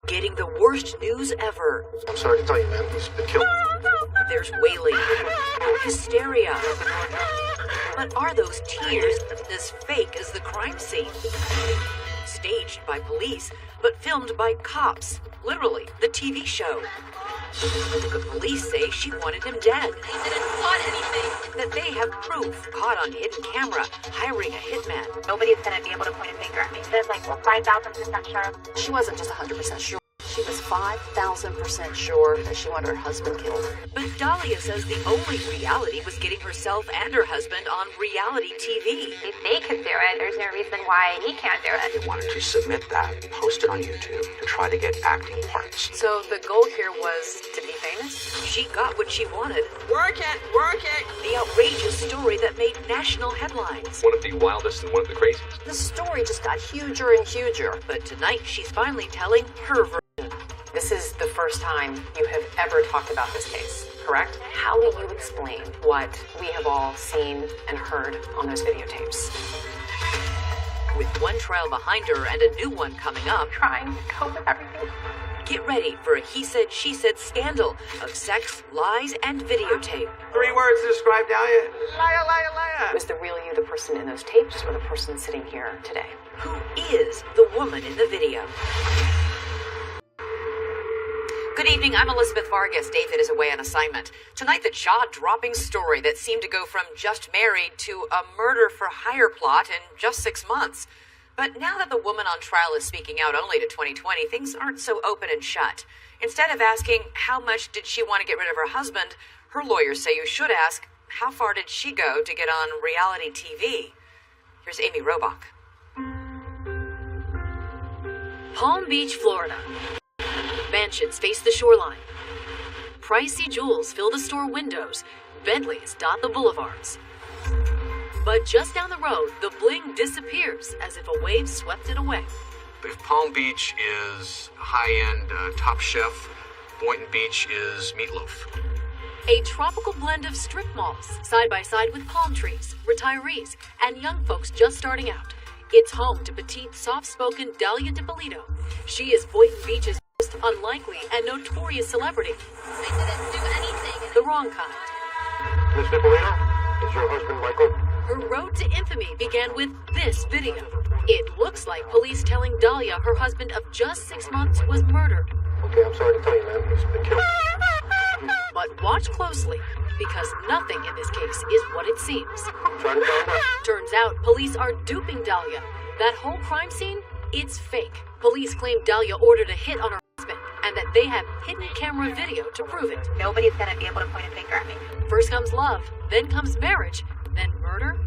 getting the worst news ever. I'm sorry to tell you, man, he's been killed. There's wailing, hysteria. But are those tears as fake as the crime scene? Staged by police, but filmed by cops. Literally, the TV show. The police say she wanted him dead. They didn't plot anything. That they have proof caught on hidden camera, hiring a hitman. Nobody's gonna be able to point a finger at me. There's like 5,000% sure. She wasn't just 100% sure. She was 5,000% sure that she wanted her husband killed. But Dahlia says the only reality was getting herself and her husband on reality TV. If they could do it, there's no reason why he can't do it. They wanted to submit that, post it on YouTube, to try to get acting parts. So the goal here was to be famous? She got what she wanted. Work it, work it. The outrageous story that made national headlines. One of the wildest and one of the craziest. The story just got huger and huger. But tonight she's finally telling her version. This is the first time you have ever talked about this case, correct? How do you explain what we have all seen and heard on those videotapes? With one trial behind her and a new one coming up, Trying to cope with everything. get ready for a he said, she said scandal of sex, lies, and videotape. 3 words to describe Dahlia. Liar, liar, liar. Was the real you the person in those tapes or the person sitting here today? Who is the woman in the video? Good evening, I'm Elizabeth Vargas. David is away on assignment. Tonight, the jaw-dropping story that seemed to go from just married to a murder-for-hire plot in just 6 months. But now that the woman on trial is speaking out only to 2020, things aren't so open and shut. Instead of asking, how much did she want to get rid of her husband, her lawyers say you should ask, how far did she go to get on reality TV? Here's Amy Robach. Palm Beach, Florida. Mansions face the shoreline. Pricey jewels fill the store windows. Bentleys dot the boulevards. But just down the road, the bling disappears as if a wave swept it away. If Palm Beach is high-end Top Chef, Boynton Beach is Meatloaf. A tropical blend of strip malls, side by side with palm trees, retirees, and young folks just starting out. It's home to petite, soft-spoken Dahlia Dippolito. She is Boynton Beach's most unlikely and notorious celebrity. I didn't do anything. The wrong kind. Miss Dippolito, is your husband Michael? Her road to infamy began with this video. It looks like police telling Dahlia her husband of just 6 months was murdered. Okay, I'm sorry to tell you, man, he's been killed. But watch closely, because nothing in this case is what it seems. Trying to find out. Turns out police are duping Dahlia. That whole crime scene, it's fake. Police claim Dahlia ordered a hit on her husband, and that they have hidden camera video to prove it. Nobody's gonna be able to point a finger at me. First comes love, then comes marriage, then murder.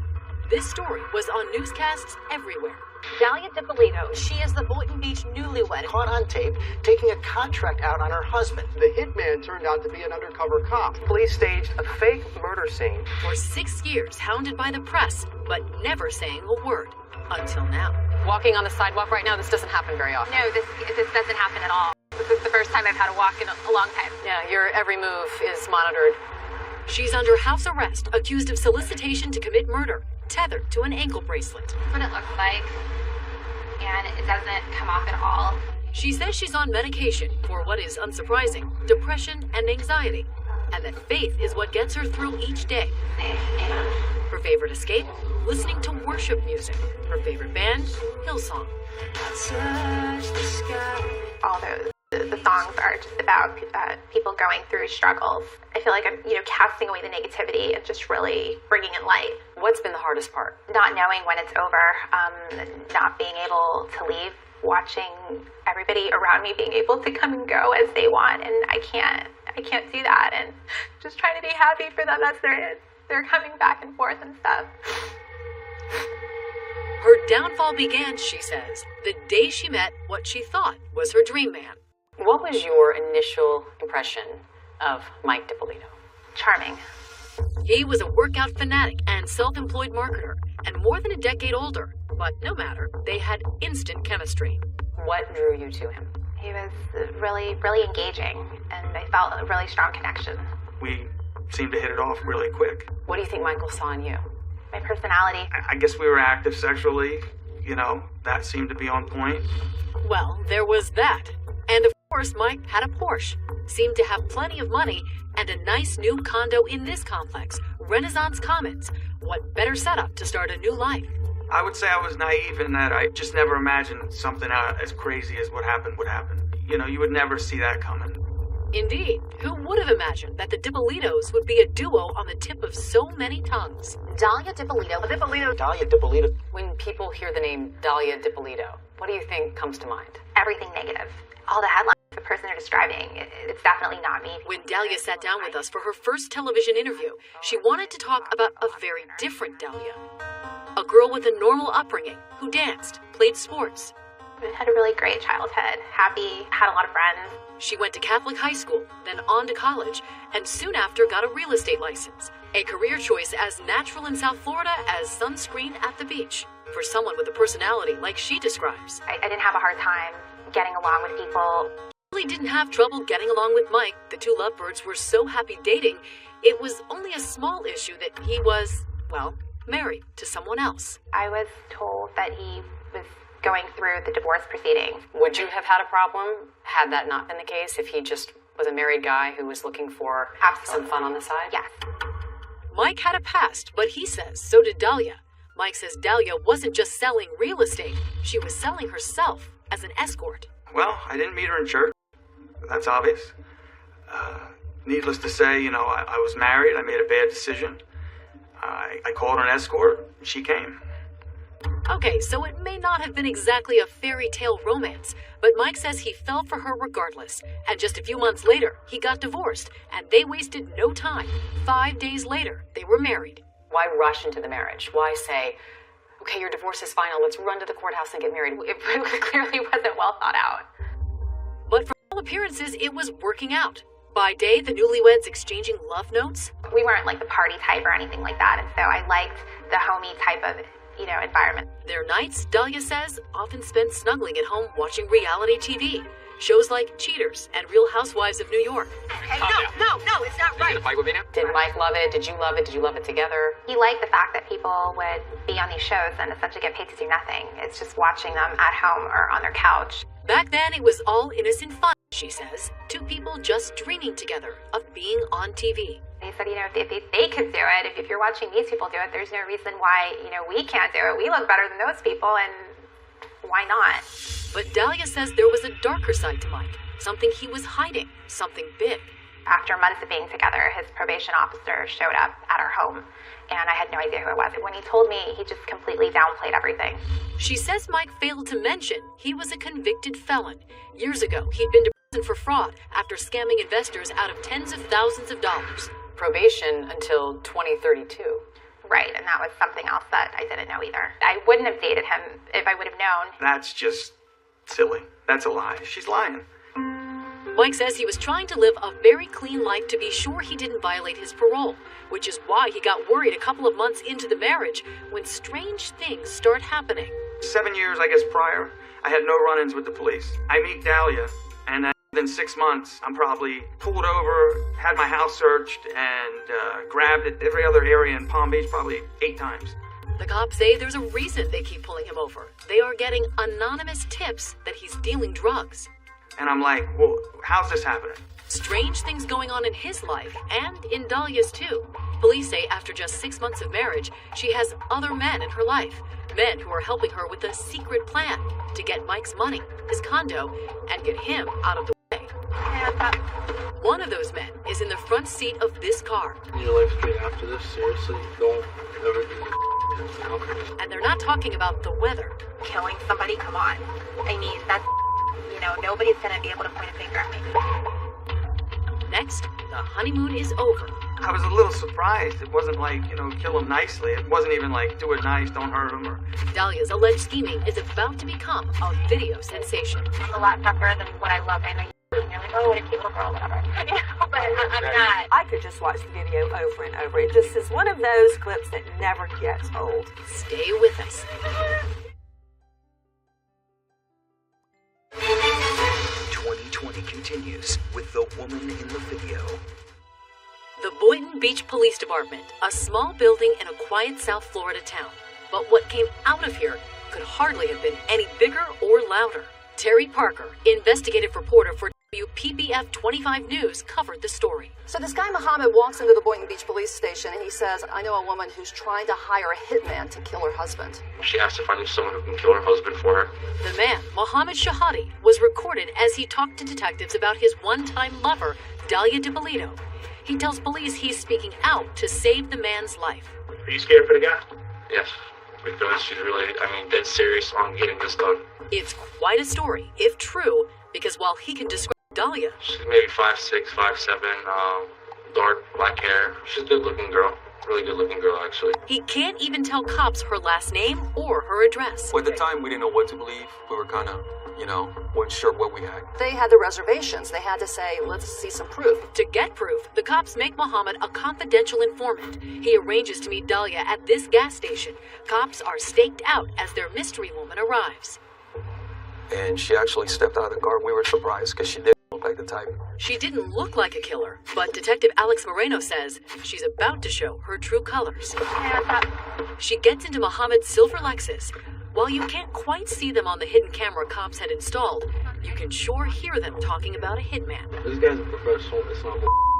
This story was on newscasts everywhere. Dahlia Dippolito, she is the Boynton Beach newlywed. Caught on tape taking a contract out on her husband. The hitman turned out to be an undercover cop. Police staged a fake murder scene. For 6 years, hounded by the press, but never saying a word. Until now. Walking on the sidewalk right now, this doesn't happen very often. No, this doesn't happen at all. This is the first time I've had to walk in a long time. Yeah, your every move is monitored. She's under house arrest, accused of solicitation to commit murder, tethered to an ankle bracelet. That's what it looks like. And it doesn't come off at all. She says she's on medication for what is unsurprising, depression and anxiety, and that faith is what gets her through each day. Her favorite escape? Listening to worship music. Her favorite band? Hillsong. All the songs are just about people going through struggles. I feel like I'm, casting away the negativity and just really bringing in light. What's been the hardest part? Not knowing when it's over, not being able to leave, watching everybody around me being able to come and go as they want, and I can't do that, and just trying to be happy for them as they're coming back and forth and stuff. Her downfall began, she says, the day she met what she thought was her dream man. What was your initial impression of Mike Dippolito? Charming. He was a workout fanatic and self-employed marketer, and more than a decade older. But no matter, they had instant chemistry. What drew you to him? He was really, really engaging, and I felt a really strong connection. We seemed to hit it off really quick. What do you think Michael saw in you? My personality. I guess we were active sexually. That seemed to be on point. Well, there was that. And of course, Mike had a Porsche, seemed to have plenty of money, and a nice new condo in this complex, Renaissance Commons. What better setup to start a new life? I would say I was naive in that I just never imagined something as crazy as what happened would happen. You know, you would never see that coming. Indeed, who would have imagined that the Dippolitos would be a duo on the tip of so many tongues? Dahlia Dippolito. Dahlia Dippolito. When people hear the name Dahlia Dippolito, what do you think comes to mind? Everything negative. All the headlines, the person they're describing, it's definitely not me. When Dahlia sat down with us for her first television interview, she wanted to talk about a very different Dahlia. A girl with a normal upbringing who danced, played sports. I had a really great childhood. Happy, had a lot of friends. She went to Catholic high school, then on to college, and soon after got a real estate license. A career choice as natural in South Florida as sunscreen at the beach. For someone with a personality like she describes. I didn't have a hard time getting along with people. She really didn't have trouble getting along with Mike. The two lovebirds were so happy dating, it was only a small issue that he was, well, married to someone else. I was told that he was going through the divorce proceedings. Would you have had a problem had that not been the case, if he just was a married guy who was looking for some fun on the side? Yes. Mike had a past, but he says so did Dahlia. Mike says Dahlia wasn't just selling real estate, she was selling herself as an escort. Well, I didn't meet her in church. That's obvious. Needless to say, you know, I was married. I made a bad decision. I called her an escort. And she came. Okay, so it may not have been exactly a fairy tale romance, but Mike says he fell for her regardless. And just a few months later, he got divorced, and they wasted no time. 5 days later, they were married. Why rush into the marriage? Why say, okay, your divorce is final, let's run to the courthouse and get married? It clearly wasn't well thought out. But for all appearances, it was working out. By day, the newlyweds exchanging love notes. We weren't like the party type or anything like that, and so I liked the homey type of, environment. Their nights, Dahlia says, often spent snuggling at home watching reality TV. Shows like Cheaters and Real Housewives of New York. Hey, no, it's not right. Fight with me now? Did Mike love it? Did you love it? Did you love it together? He liked the fact that people would be on these shows and essentially get paid to do nothing. It's just watching them at home or on their couch. Back then, it was all innocent fun, she says. Two people just dreaming together of being on TV. He said, if they could do it, if you're watching these people do it, there's no reason why, we can't do it. We look better than those people, and why not? But Dahlia says there was a darker side to Mike, something he was hiding, something big. After months of being together, his probation officer showed up at our home, and I had no idea who it was. When he told me, he just completely downplayed everything. She says Mike failed to mention he was a convicted felon. Years ago, he'd been to prison for fraud after scamming investors out of tens of thousands of dollars. Probation until 2032. Right, and that was something else that I didn't know either. I wouldn't have dated him if I would have known. That's just silly. That's a lie. She's lying. Mike says he was trying to live a very clean life to be sure he didn't violate his parole, which is why he got worried a couple of months into the marriage when strange things start happening. 7 years, I guess, prior, I had no run-ins with the police. I meet Dahlia, and within 6 months, I'm probably pulled over, had my house searched, and grabbed at every other area in Palm Beach probably 8 times. The cops say there's a reason they keep pulling him over. They are getting anonymous tips that he's dealing drugs. And I'm like, well, how's this happening? Strange things going on in his life, and in Dahlia's too. Police say after just 6 months of marriage, she has other men in her life. Men who are helping her with a secret plan to get Mike's money, his condo, and get him out of the way. One of those men is in the front seat of this car. Your life straight after this, seriously, don't ever do this. And they're not talking about the weather. Killing somebody, come on. I mean, that's, nobody's gonna be able to point a finger at me. Next, the honeymoon is over. I was a little surprised. It wasn't like, kill him nicely. It wasn't even like, do it nice, don't hurt him. Dahlia's alleged scheming is about to become a video sensation. It's a lot tougher than what I love. I know you're like, oh, what a cute little girl, whatever. But I'm not. I could just watch the video over and over. It just is one of those clips that never gets old. Stay with us. 2020 continues with the woman in the video. The Boynton Beach Police Department, a small building in a quiet South Florida town. But what came out of here could hardly have been any bigger or louder. Terry Parker, investigative reporter for PBF 25 News covered the story. So this guy Muhammad walks into the Boynton Beach police station and he says, I know a woman who's trying to hire a hitman to kill her husband. She asked if I knew someone who can kill her husband for her. The man, Mohammed Shahadi, was recorded as he talked to detectives about his one-time lover, Dalia DiPolito. He tells police he's speaking out to save the man's life. Are you scared for the guy? Yes, because she's really, dead serious on getting this done. It's quite a story, if true, because while he can describe Dalia, she's maybe 5'6", 5'7", dark, black hair. She's a good-looking girl. Really good-looking girl, actually. he can't even tell cops her last name or her address. Well, at the time, we didn't know what to believe. We were kind of, weren't sure what we had. They had the reservations. They had to say, let's see some proof. To get proof, the cops make Muhammad a confidential informant. He arranges to meet Dalia at this gas station. Cops are staked out as their mystery woman arrives. And she actually stepped out of the car. We were surprised because she didn't look like the type. She didn't look like a killer, but Detective Alex Moreno says she's about to show her true colors. She gets into Muhammad's silver Lexus. While you can't quite see them on the hidden camera cops had installed, you can sure hear them talking about a hitman. This guy's a professional. It's not.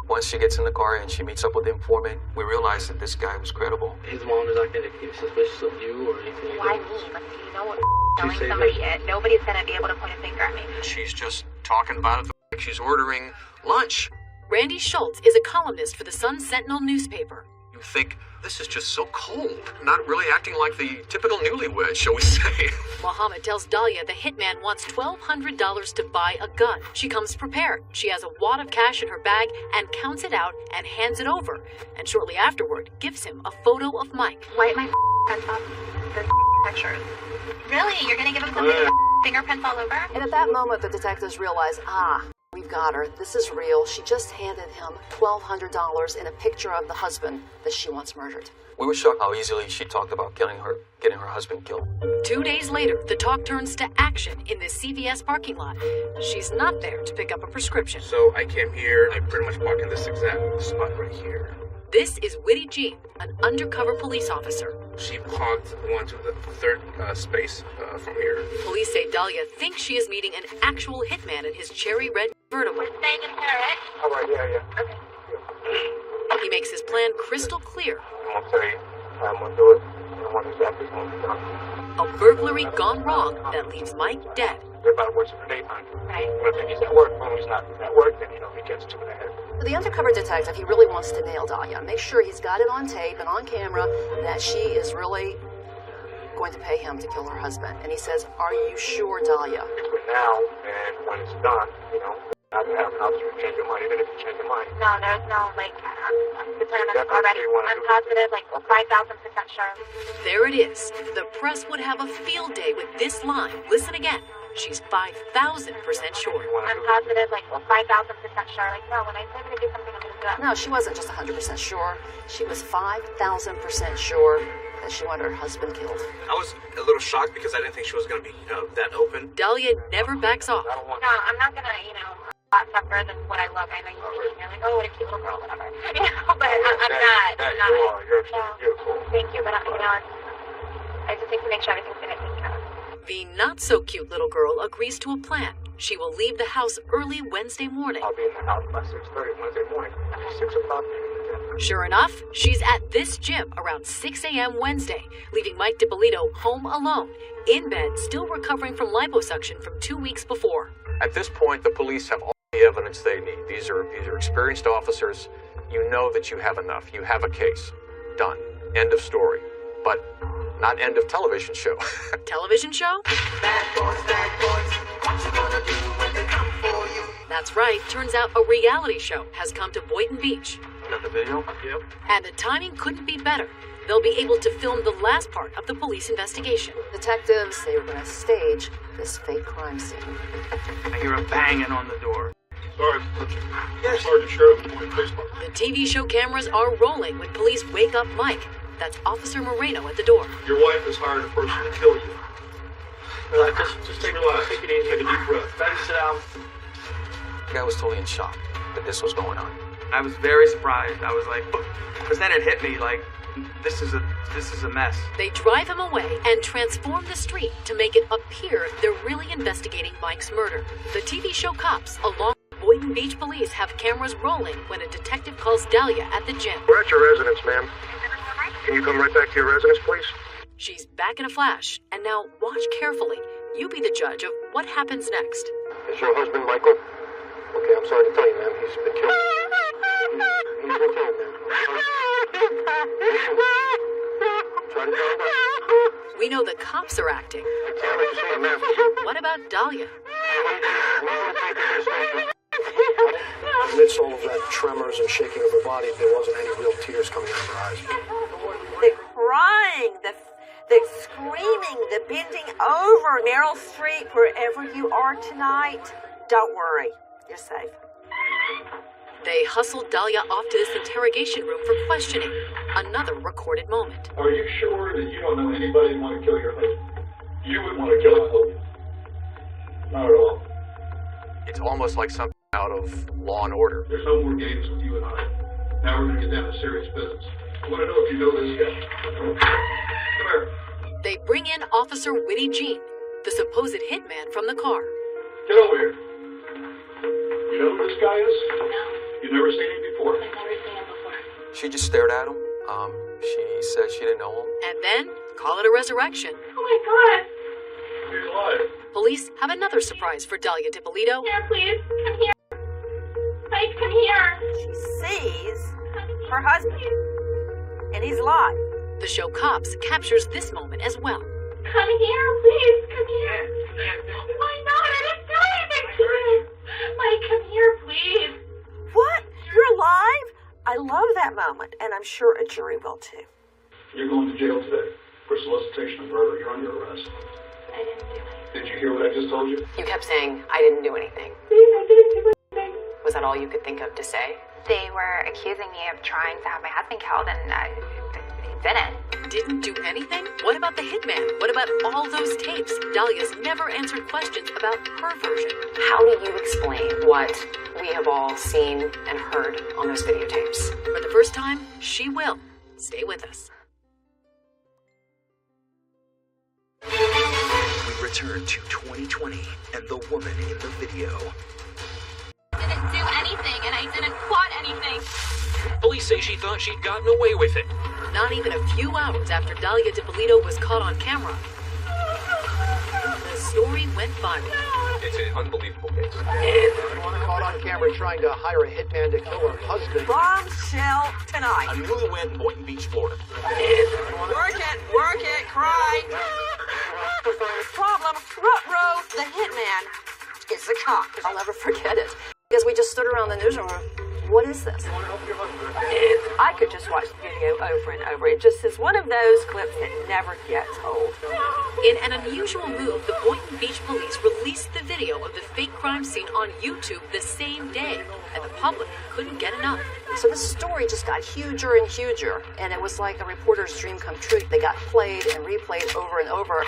Once she gets in the car and she meets up with the informant, we realized that this guy was credible. His mom is not going to be suspicious of you or anything like that. Why me? Like, do you know what telling somebody is? Nobody's gonna be able to point a finger at me. She's just talking about it like she's ordering lunch. Randy Schultz is a columnist for the Sun Sentinel newspaper. You think, this is just so cold. Not really acting like the typical newlywed, shall we say. Muhammad tells Dalia the hitman wants $1,200 to buy a gun. She comes prepared. She has a wad of cash in her bag and counts it out and hands it over. And shortly afterward, gives him a photo of Mike. Wipe my prints off the pictures. Really? You're gonna give him somebody fingerprints all over? And at that moment, the detectives realize, we've got her. This is real. She just handed him $1,200 in a picture of the husband that she once murdered. We were shocked how easily she talked about getting her husband killed. 2 days later, the talk turns to action in this CVS parking lot. She's not there to pick up a prescription. So I came here. I pretty much parked in this exact spot right here. This is Whitty Jean, an undercover police officer. She parked onto the third space from here. Police say Dalia thinks she is meeting an actual hitman in his cherry red convertible. We're staying in Paris. All right, yeah. Okay. He makes his plan crystal clear. I'm gonna tell you, I'm gonna do it. I want exactly what's going to be done. A burglary gone wrong that leaves Mike dead. Everybody works for the daytime. Right. But if he's at work, when he's not at work, then he gets to the head. The undercover detective, he really wants to nail Dalia. Make sure he's got it on tape and on camera that she is really going to pay him to kill her husband. And he says, are you sure, Dalia? Between now and when it's done, I can have an option to change your mind, even if you change your mind. No, there's no, the plan is already. I'm positive, 5,000% sure. There it is. The press would have a field day with this line. Listen again. She's 5,000% sure. I'm positive, 5,000% sure. No, when I say I'm going to do something, I'm going to do it. No, she wasn't just 100% sure. She was 5,000% sure that she wanted her husband killed. I was a little shocked because I didn't think she was going to be, that open. Dalia never backs off. No, I'm not going to, a lot tougher than what I look. I know you're like, oh, what a cute little girl, whatever. But I'm not. You're beautiful. Thank you, but I just need to make sure everything's going to take care of. The not-so-cute little girl agrees to a plan. She will leave the house early Wednesday morning. I'll be in the house by 6:30 Wednesday morning. 6 o'clock. Sure enough, she's at this gym around 6 a.m. Wednesday, leaving Mike DiPolito home alone, in bed, still recovering from liposuction from 2 weeks before. At this point, the police have all the evidence they need. These are experienced officers. You know that you have enough. You have a case. Done. End of story. But not end of television show. Television show? Bad boys, what you gonna do when they come for you? That's right. Turns out a reality show has come to Boynton Beach. Got the video? Yep. And the timing couldn't be better. They'll be able to film the last part of the police investigation. Detectives, they were going to stage this fake crime scene. I hear a banging on the door. Sorry, Sergeant Sheriff, police department. The TV show cameras are rolling when police wake up Mike. That's Officer Moreno at the door. Your wife has hired a person to kill you. Just take relax. Take it easy. Take a deep breath. Thanks, sit down. The guy was totally in shock that this was going on. I was very surprised. I was like, because then it hit me like, this is a mess. They drive him away and transform the street to make it appear they're really investigating Mike's murder. The TV show cops, along with Boynton Beach police have cameras rolling when a detective calls Dahlia at the gym. We're at your residence, ma'am. Can you come right back to your residence, please? She's back in a flash, and now watch carefully. You be the judge of what happens next. Is your husband Michael? Okay, I'm sorry to tell you, ma'am. He's been killed. He's been killed, ma'am. Try to calm down. We know the cops are acting. What about Dahlia? Amidst all of that tremors and shaking of her body, there wasn't any real tears coming out of her eyes. The crying, the screaming, the bending over. Meryl Streep, wherever you are tonight, don't worry. You're safe. They hustled Dahlia off to this interrogation room for questioning. Another recorded moment. Are you sure that you don't know anybody who want to kill your husband? You would want to kill his husband. Not at all. It's almost like something out of Law and Order. There's no more games with you and I. Now we're going to get down to serious business. I want to know if you know this guy. Come here. They bring in Officer Whitty Jean, the supposed hitman from the car. Get over here. You know who this guy is? No. You've never seen him before? I've never seen him before. She just stared at him. She said she didn't know him. And then, call it a resurrection. Oh my God. He's alive. Police have another surprise for Dahlia DiPolito. Here, please. Come here. Mike, come here. She sees her husband, and he's alive. The show Cops captures this moment as well. Come here, please. Come here. Why not? I didn't do anything to you. Mike, come here, please. What? You're alive? I love that moment, and I'm sure a jury will too. You're going to jail today for solicitation of murder. You're under arrest. I didn't do anything. Did you hear what I just told you? You kept saying, I didn't do anything. Please, I didn't do anything. Was that all you could think of to say? They were accusing me of trying to have my husband killed, and I didn't. Didn't do anything? What about the hitman? What about all those tapes? Dahlia's never answered questions about her version. How do you explain what we have all seen and heard on those videotapes? For the first time, she will. Stay with us. We return to 2020 and the woman in the video. Didn't do anything, and I didn't plot anything. Police say she thought she'd gotten away with it. Not even a few hours after Dahlia DiPolito was caught on camera, the story went viral. It's an unbelievable case. Caught on camera trying to hire a hitman to kill her husband. Bombshell tonight. A newlywed in Boynton Beach, Florida. Work it, cry. Problem, ruh-roh, the hitman is the cop. I'll never forget it. Because we just stood around the newsroom. What is this? I could just watch the video over and over. It just is one of those clips that never gets old. In an unusual move, the Boynton Beach police released the video of the fake crime scene on YouTube the same day, and the public couldn't get enough. So this story just got huger and huger, and it was like a reporter's dream come true. They got played and replayed over and over.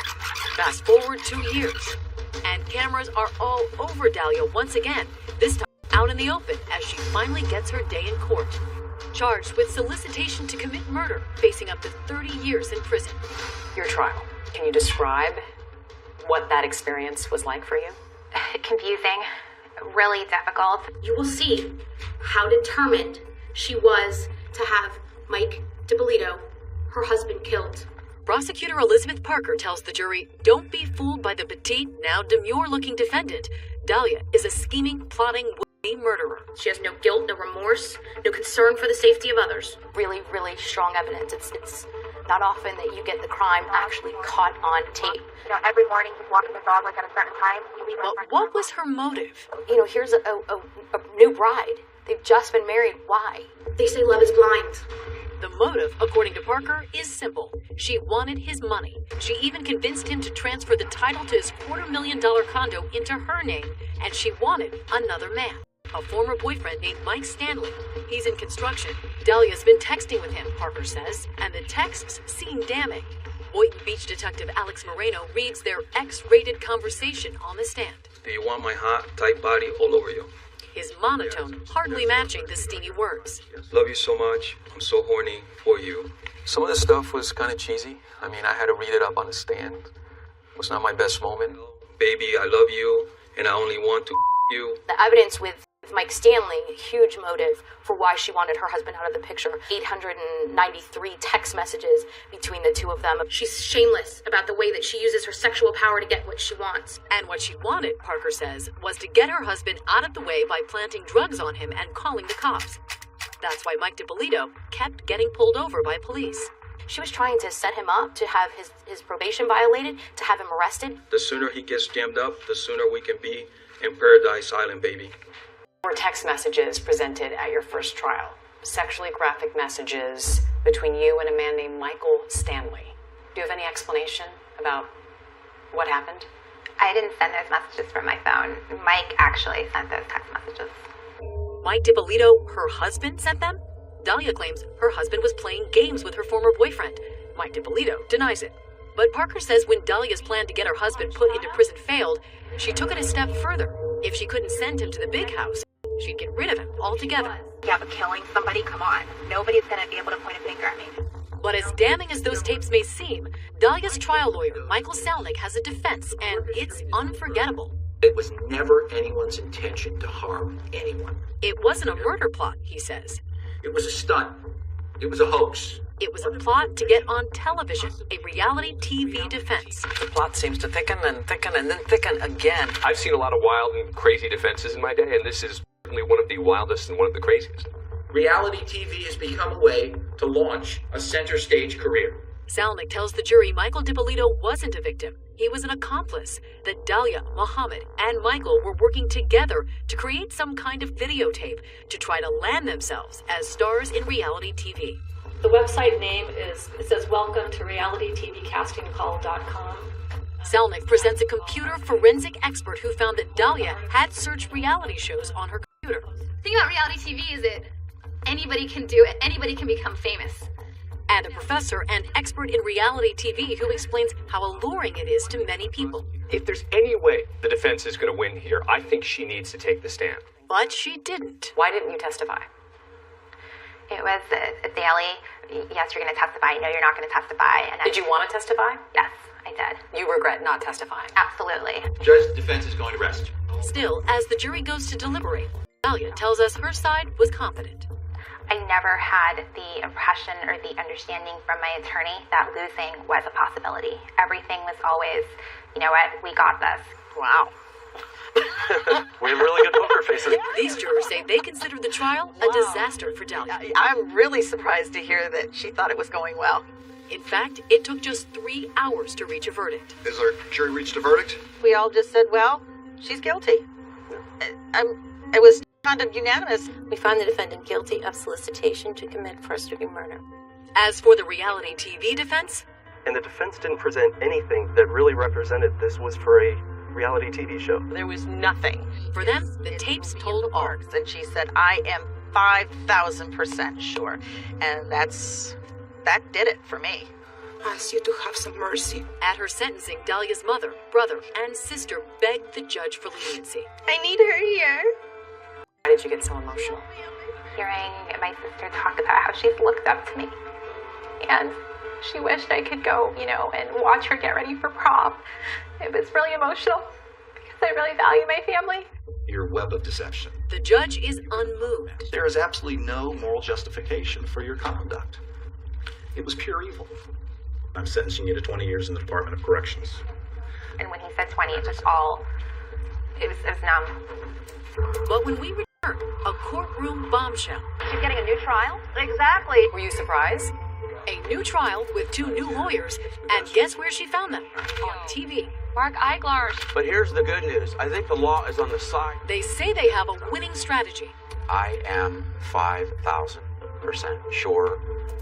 Fast forward 2 years, and cameras are all over Dahlia once again, this time out in the open as she finally gets her day in court. Charged with solicitation to commit murder, facing up to 30 years in prison. Your trial. Can you describe what that experience was like for you? Confusing, really difficult. You will see how determined she was to have Mike DiPolito, her husband, killed. Prosecutor Elizabeth Parker tells the jury, don't be fooled by the petite, now demure-looking defendant. Dahlia is a scheming, plotting, would-be murderer. She has no guilt, no remorse, no concern for the safety of others. Really, really strong evidence. It's not often that you get the crime actually caught on tape. You know, every morning he's walking the dog like at a certain time. Well, what was her motive? You know, here's a new bride. They've just been married. Why? They say love is blind. The motive, according to Parker, is simple. She wanted his money. She even convinced him to transfer the title to his $250,000 condo into her name, and she wanted another man, a former boyfriend named Mike Stanley. He's in construction. Dahlia's been texting with him, Parker says, and the texts seem damning. Boynton Beach detective Alex Moreno reads their X-rated conversation on the stand. Do you want my hot, tight body all over you? His monotone hardly matching the steamy words. Love you so much. I'm so horny for you. Some of the stuff was kind of cheesy. I mean, I had to read it up on the stand. It was not my best moment. Baby, I love you, and I only want to you. The evidence with Mike Stanley, huge motive for why she wanted her husband out of the picture. 893 text messages between the two of them. She's shameless about the way that she uses her sexual power to get what she wants. And what she wanted, Parker says, was to get her husband out of the way by planting drugs on him and calling the cops. That's why Mike DiPolito kept getting pulled over by police. She was trying to set him up to have his probation violated, to have him arrested. The sooner he gets jammed up, the sooner we can be in Paradise Island, baby. Were text messages presented at your first trial? Sexually graphic messages between you and a man named Michael Stanley. Do you have any explanation about what happened? I didn't send those messages from my phone. Mike actually sent those text messages. Mike DiPolito, her husband, sent them? Dahlia claims her husband was playing games with her former boyfriend. Mike DiPolito denies it. But Parker says when Dahlia's plan to get her husband put into prison failed, she took it a step further. If she couldn't send him to the big house, she'd get rid of him altogether. Yeah, but killing somebody, come on. Nobody's going to be able to point a finger at me. But as damning as those tapes may seem, Dahlia's trial lawyer, Michael Salnick, has a defense, and it's unforgettable. It was never anyone's intention to harm anyone. It wasn't a murder plot, he says. It was a stunt. It was a hoax. It was a plot to get on television, a reality TV defense. The plot seems to thicken and thicken and then thicken again. I've seen a lot of wild and crazy defenses in my day, and this is certainly one of the wildest and one of the craziest. Reality TV has become a way to launch a center stage career. Salnick tells the jury Michael DiPolito wasn't a victim. He was an accomplice, that Dahlia, Mohammed, and Michael were working together to create some kind of videotape to try to land themselves as stars in reality TV. The website name says welcome to realitytvcastingcall.com. Salnick presents a computer forensic expert who found that Dahlia had searched reality shows on her computer. The thing about reality TV is that anybody can do it. Anybody can become famous. And a professor and expert in reality TV who explains how alluring it is to many people. If there's any way the defense is going to win here, I think she needs to take the stand. But she didn't. Why didn't you testify? It was a daily, yes, you're going to testify, no, you're not going to testify. And Did you want to testify? Yes, I did. You regret not testifying? Absolutely. Judge, the defense is going to rest. Still, as the jury goes to deliberate, Dahlia tells us her side was confident. I never had the impression or the understanding from my attorney that losing was a possibility. Everything was always, you know what, we got this. Wow. We have really good poker faces. These jurors say they consider the trial a disaster for Dahlia. I'm really surprised to hear that she thought it was going well. In fact, it took just 3 hours to reach a verdict. Has our jury reached a verdict? We all just said, well, she's guilty. It was kind of unanimous. We find the defendant guilty of solicitation to commit first-degree murder. As for the reality TV defense, and the defense didn't present anything that really represented this was for a reality TV show. There was nothing. For them, the tapes told all. And she said, I am 5,000% sure. And that did it for me. I ask you to have some mercy. At her sentencing, Dahlia's mother, brother, and sister begged the judge for leniency. I need her here. Why did you get so emotional? Hearing my sister talk about how she's looked up to me. And she wished I could go, and watch her get ready for prom. It was really emotional because I really value my family. Your web of deception. The judge is unmoved. There is absolutely no moral justification for your conduct. It was pure evil. I'm sentencing you to 20 years in the Department of Corrections. And when he said 20, it was numb. But when we return, a courtroom bombshell. She's getting a new trial? Exactly. Were you surprised? A new trial with 2 new lawyers, and guess where she found them? On TV. Mark Eiglar's. But here's the good news. I think the law is on the side. They say they have a winning strategy. I am 5,000% sure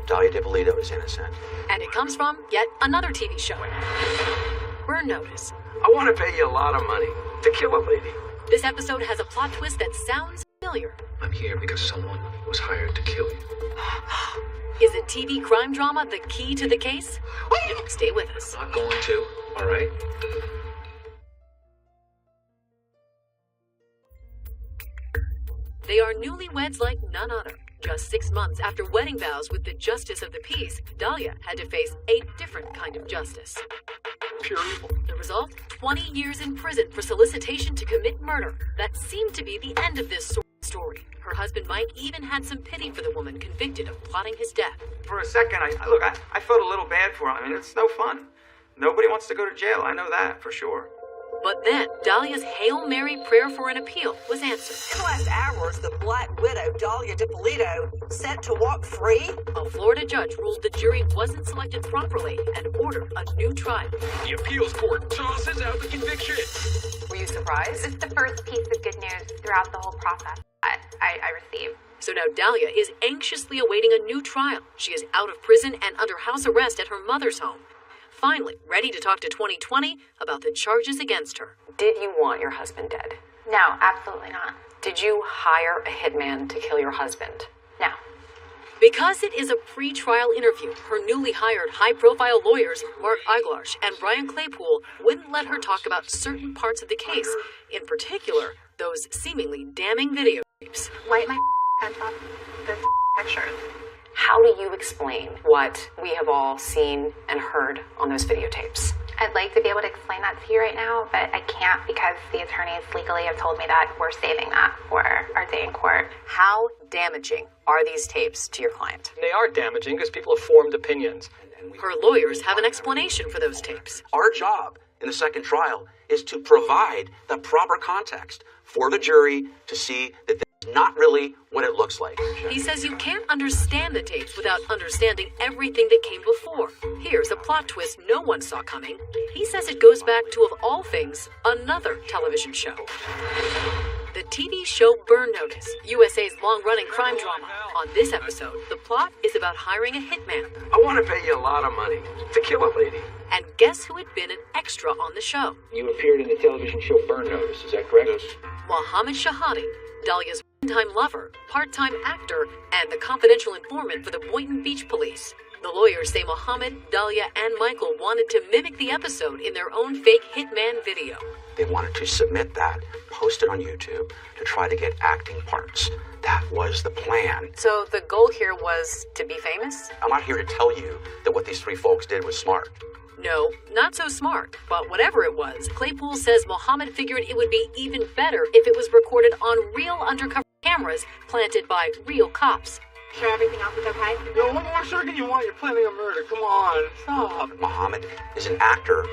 Dahlia DiPolito is innocent. And it comes from yet another TV show. Burn Notice. I want to pay you a lot of money to kill a lady. This episode has a plot twist that sounds familiar. I'm here because someone was hired to kill you. Is a TV crime drama the key to the case? Stay with us. Not going to, all right? They are newlyweds like none other. Just 6 months after wedding vows with the Justice of the Peace, Dahlia had to face a different kind of justice. Pure evil. The result? 20 years in prison for solicitation to commit murder. That seemed to be the end of this story. Her husband Mike even had some pity for the woman convicted of plotting his death. For a second, I felt a little bad for him. I mean, it's no fun. Nobody wants to go to jail. I know that for sure. But then, Dahlia's Hail Mary prayer for an appeal was answered. In the last hours, the Black Widow, Dahlia DiPolito, set to walk free. A Florida judge ruled the jury wasn't selected properly and ordered a new trial. The appeals court tosses out the conviction. Were you surprised? It's the first piece of good news throughout the whole process that I received. So now Dahlia is anxiously awaiting a new trial. She is out of prison and under house arrest at her mother's home. Finally, ready to talk to 2020 about the charges against her. Did you want your husband dead? No, absolutely not. Did you hire a hitman to kill your husband? No. Because it is a pre-trial interview, her newly hired high-profile lawyers, Mark Eiglarsh and Brian Claypool, wouldn't let her talk about certain parts of the case, in particular, those seemingly damning videotapes. Wipe my hands off the pictures. How do you explain what we have all seen and heard on those videotapes? I'd like to be able to explain that to you right now, but I can't because the attorneys legally have told me that we're saving that for our day in court. How damaging are these tapes to your client? They are damaging because people have formed opinions. Her lawyers have an explanation for those tapes. Our job in the second trial is to provide the proper context for the jury to see that that's not really what it looks like. He says you can't understand the tapes without understanding everything that came before. Here's a plot twist no one saw coming. He says it goes back to, of all things, another television show. The TV show Burn Notice, USA's long-running crime drama. On this episode, the plot is about hiring a hitman. I want to pay you a lot of money to kill a lady. And guess who had been an extra on the show? You appeared in the television show Burn Notice, is that correct? Mohammed Shahadi, Dahlia's one-time lover, part-time actor, and the confidential informant for the Boynton Beach Police. The lawyers say Mohammed, Dahlia, and Michael wanted to mimic the episode in their own fake hitman video. They wanted to submit that, post it on YouTube, to try to get acting parts. That was the plan. So the goal here was to be famous? I'm not here to tell you that what these three folks did was smart. No, not so smart. But whatever it was, Claypool says Mohammed figured it would be even better if it was recorded on real undercover cameras planted by real cops. Sure everything else is okay? Yo, what more circuit you want? You're planning a murder. Come on, stop. Mohammed is an actor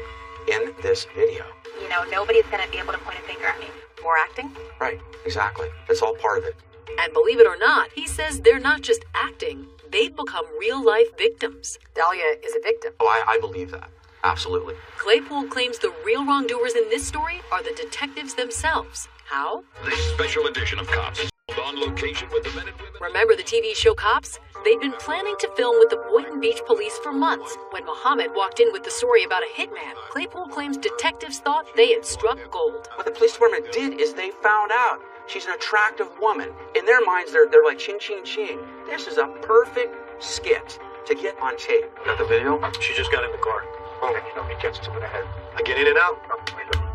in this video. You know, nobody's going to be able to point a finger at me. More acting? Right, exactly. That's all part of it. And believe it or not, he says they're not just acting, they've become real-life victims. Dahlia is a victim. Oh, I believe that. Absolutely. Claypool claims the real wrongdoers in this story are the detectives themselves. How? This special edition of Cops is on location with the men and women. Remember the TV show Cops? They'd been planning to film with the Boynton Beach Police for months. When Mohammed walked in with the story about a hitman, Claypool claims detectives thought they had struck gold. What the police department did is they found out she's an attractive woman. In their minds, they're like ching, ching, ching. This is a perfect skit to get on tape. Got the video? She just got in the car. Okay, catch 2 and ahead. I get in and out.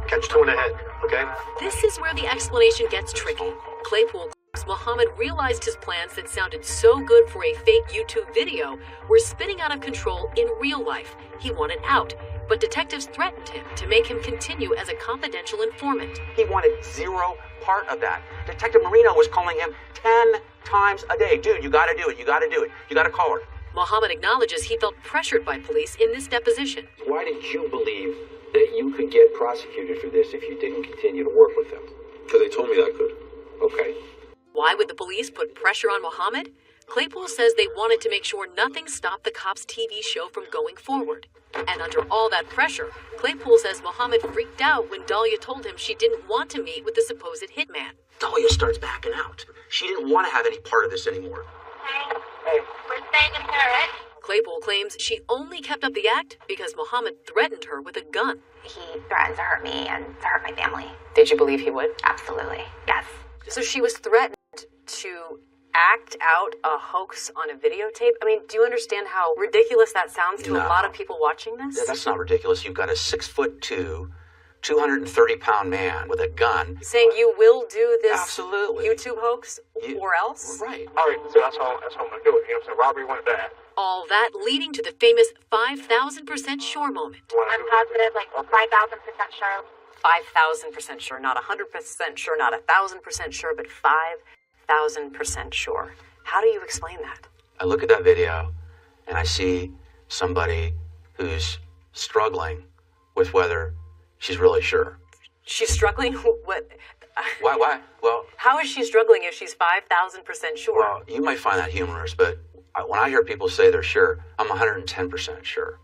Catch 2 and ahead, okay? This is where the explanation gets tricky. Claypool claims Mohammed realized his plans that sounded so good for a fake YouTube video were spinning out of control in real life. He wanted out, but detectives threatened him to make him continue as a confidential informant. He wanted zero part of that. Detective Marino was calling him 10 times a day. Dude, you gotta do it, you gotta do it, you gotta call her. Mohammed acknowledges he felt pressured by police in this deposition. Why did you believe that you could get prosecuted for this if you didn't continue to work with them? Because they told me that I could. Okay. Why would the police put pressure on Mohammed? Claypool says they wanted to make sure nothing stopped the Cops TV show from going forward. And under all that pressure, Claypool says Mohammed freaked out when Dahlia told him she didn't want to meet with the supposed hitman. Dahlia starts backing out. She didn't want to have any part of this anymore. Hey, we're staying in Paris. Claypool claims she only kept up the act because Mohammed threatened her with a gun. He threatened to hurt me and to hurt my family. Did you believe he would? Absolutely, yes. So she was threatened to act out a hoax on a videotape? I mean, do you understand how ridiculous that sounds to a lot of people watching this? Yeah, that's not ridiculous. You've got a 6'2", 230-pound man with a gun. Saying you will do this Absolutely. YouTube hoax or else? Right. All right, so that's how I'm going to do it. You know what I'm saying? Robbery went bad. All that leading to the famous 5,000% sure moment. I'm positive, like 5,000% sure. 5,000% sure, not 100% sure, not 1,000% sure, but 5,000% sure. How do you explain that? I look at that video and I see somebody who's struggling with whether she's really sure. She's struggling? What? Why? Well, how is she struggling if she's 5,000% sure? Well, you might find that humorous, but when I hear people say they're sure, I'm 110% sure.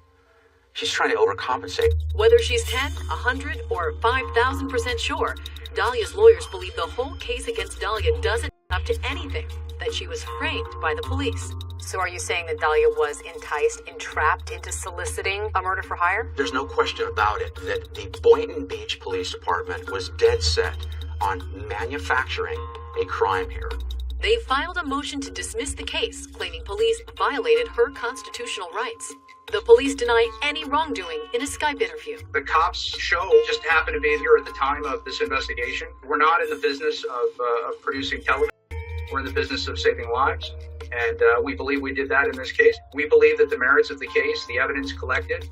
She's trying to overcompensate. Whether she's 10, 100, or 5,000% sure, Dahlia's lawyers believe the whole case against Dahlia doesn't add up to anything, that she was framed by the police. So are you saying that Dahlia was enticed, entrapped into soliciting a murder for hire? There's no question about it that the Boynton Beach Police Department was dead set on manufacturing a crime here. They filed a motion to dismiss the case, claiming police violated her constitutional rights. The police deny any wrongdoing in a Skype interview. The cops' show just happened to be here at the time of this investigation. We're not in the business of producing television. We're in the business of saving lives, and we believe we did that in this case. We believe that the merits of the case, the evidence collected,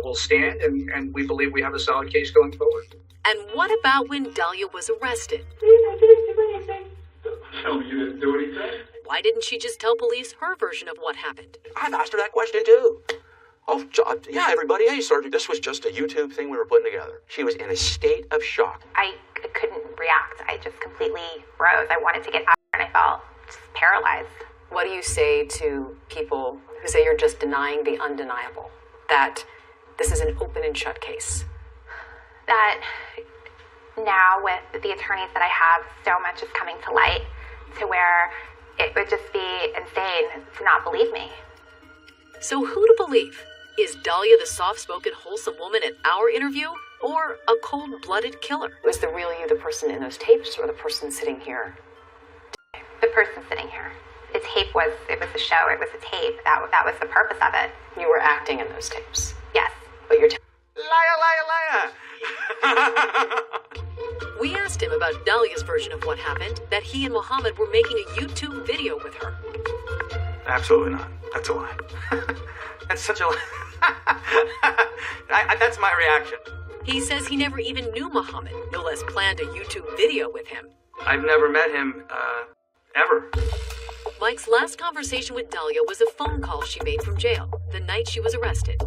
will stand, and we believe we have a solid case going forward. And what about when Dahlia was arrested? No, you didn't do anything. Why didn't she just tell police her version of what happened? I've asked her that question too. Oh, yeah, everybody. Hey, Sergeant, this was just a YouTube thing we were putting together. She was in a state of shock. I couldn't react. I just completely froze. I wanted to get out and I felt just paralyzed. What do you say to people who say you're just denying the undeniable? That this is an open and shut case? That now with the attorneys that I have, so much is coming to light to where it would just be insane to not believe me. So who to believe? Is Dahlia the soft-spoken, wholesome woman at our interview, or a cold-blooded killer? Was the real you the person in those tapes, or the person sitting here? The person sitting here. The tape was a show, it was a tape. That was the purpose of it. You were acting in those tapes? Yes. But you're Liar! We asked him about Dahlia's version of what happened, that he and Mohammed were making a YouTube video with her. Absolutely not. That's a lie. That's such a lie. That's my reaction. He says he never even knew Mohammed, no less planned a YouTube video with him. I've never met him, ever. Mike's last conversation with Dahlia was a phone call she made from jail, the night she was arrested.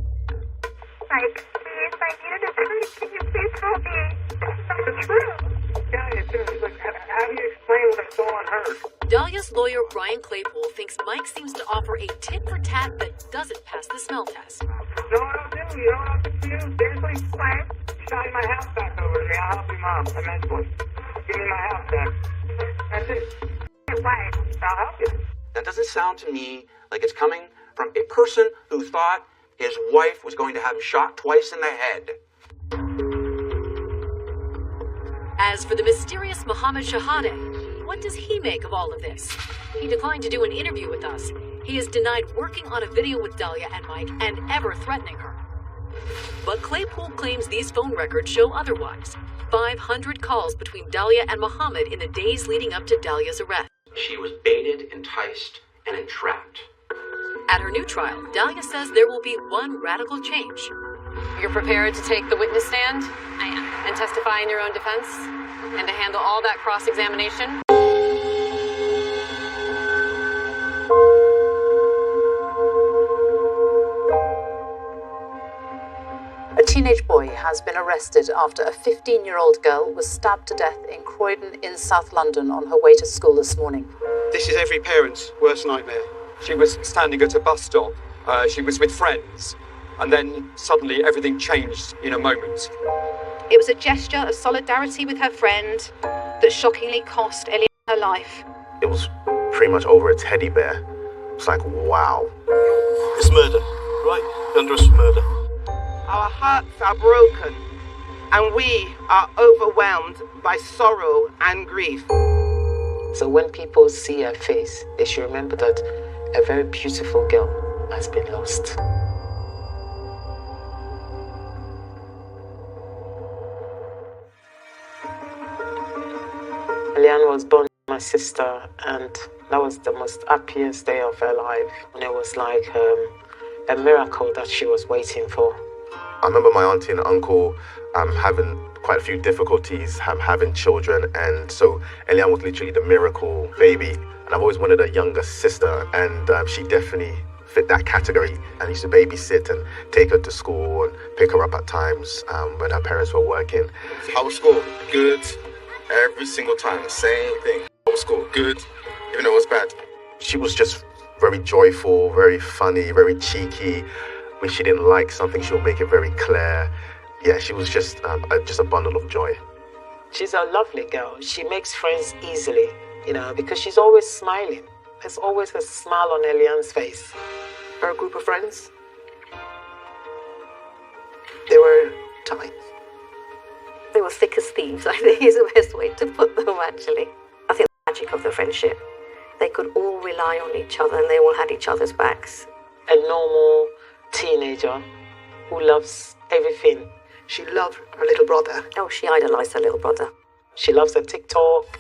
Mike, please, I needed a truth. Can you please help me? This is the truth. Yeah, it is. Like, how do you explain what I saw and heard? Dahlia's lawyer, Brian Claypool, thinks Mike seems to offer a tit-for-tat that doesn't pass the smell test. No, I don't do. You know what I'll do for you? Seriously, Frank, shine my house back over to me. I'll help you, Mom, immensely. Give me my house back. That's it. Why? I'll help you. That doesn't sound to me like it's coming from a person who thought his wife was going to have him shot twice in the head. As for the mysterious Mohammed Shahadeh, what does he make of all of this? He declined to do an interview with us. He has denied working on a video with Dahlia and Mike and ever threatening her. But Claypool claims these phone records show otherwise. 500 calls between Dahlia and Mohammed in the days leading up to Dahlia's arrest. She was baited, enticed, and entrapped. At her new trial, Dahlia says there will be one radical change. You're prepared to take the witness stand? I am. And testify in your own defense? And to handle all that cross-examination? A teenage boy has been arrested after a 15-year-old girl was stabbed to death in Croydon in South London on her way to school this morning. This is every parent's worst nightmare. She was standing at a bus stop. She was with friends. And then suddenly everything changed in a moment. It was a gesture of solidarity with her friend that shockingly cost Ellie her life. It was pretty much over a teddy bear. It's like, wow. It's murder, right? You're under arrest for murder. Our hearts are broken, and we are overwhelmed by sorrow and grief. So when people see her face, they should remember that a very beautiful girl has been lost. Eliane was born with my sister, and that was the most happiest day of her life. And it was like a miracle that she was waiting for. I remember my auntie and uncle having quite a few difficulties having children, and so Eliane was literally the miracle baby. And I've always wanted a younger sister, and she definitely fit that category. And I used to babysit and take her to school and pick her up at times when her parents were working. How was school? Good. Every single time, the same thing. How was school? Good. Even though it was bad. She was just very joyful, very funny, very cheeky. When she didn't like something, she'll make it very clear. Yeah, she was just a bundle of joy. She's a lovely girl. She makes friends easily, because she's always smiling. There's always a smile on Eliane's face. Her group of friends, they were tight. They were thick as thieves, I think is the best way to put them, actually. I think the magic of the friendship. They could all rely on each other and they all had each other's backs. A normal teenager who loves everything. She loved her little brother. Oh, she idolized her little brother. She loves her TikTok.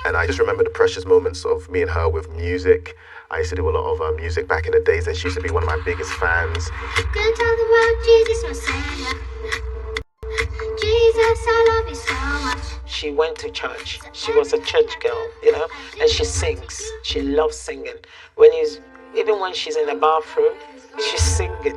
And I just remember the precious moments of me and her with music. I used to do a lot of music back in the days, and she used to be one of my biggest fans. She went to church. She was a church girl, and she sings. She loves singing. Even when she's in the bathroom, she's singing.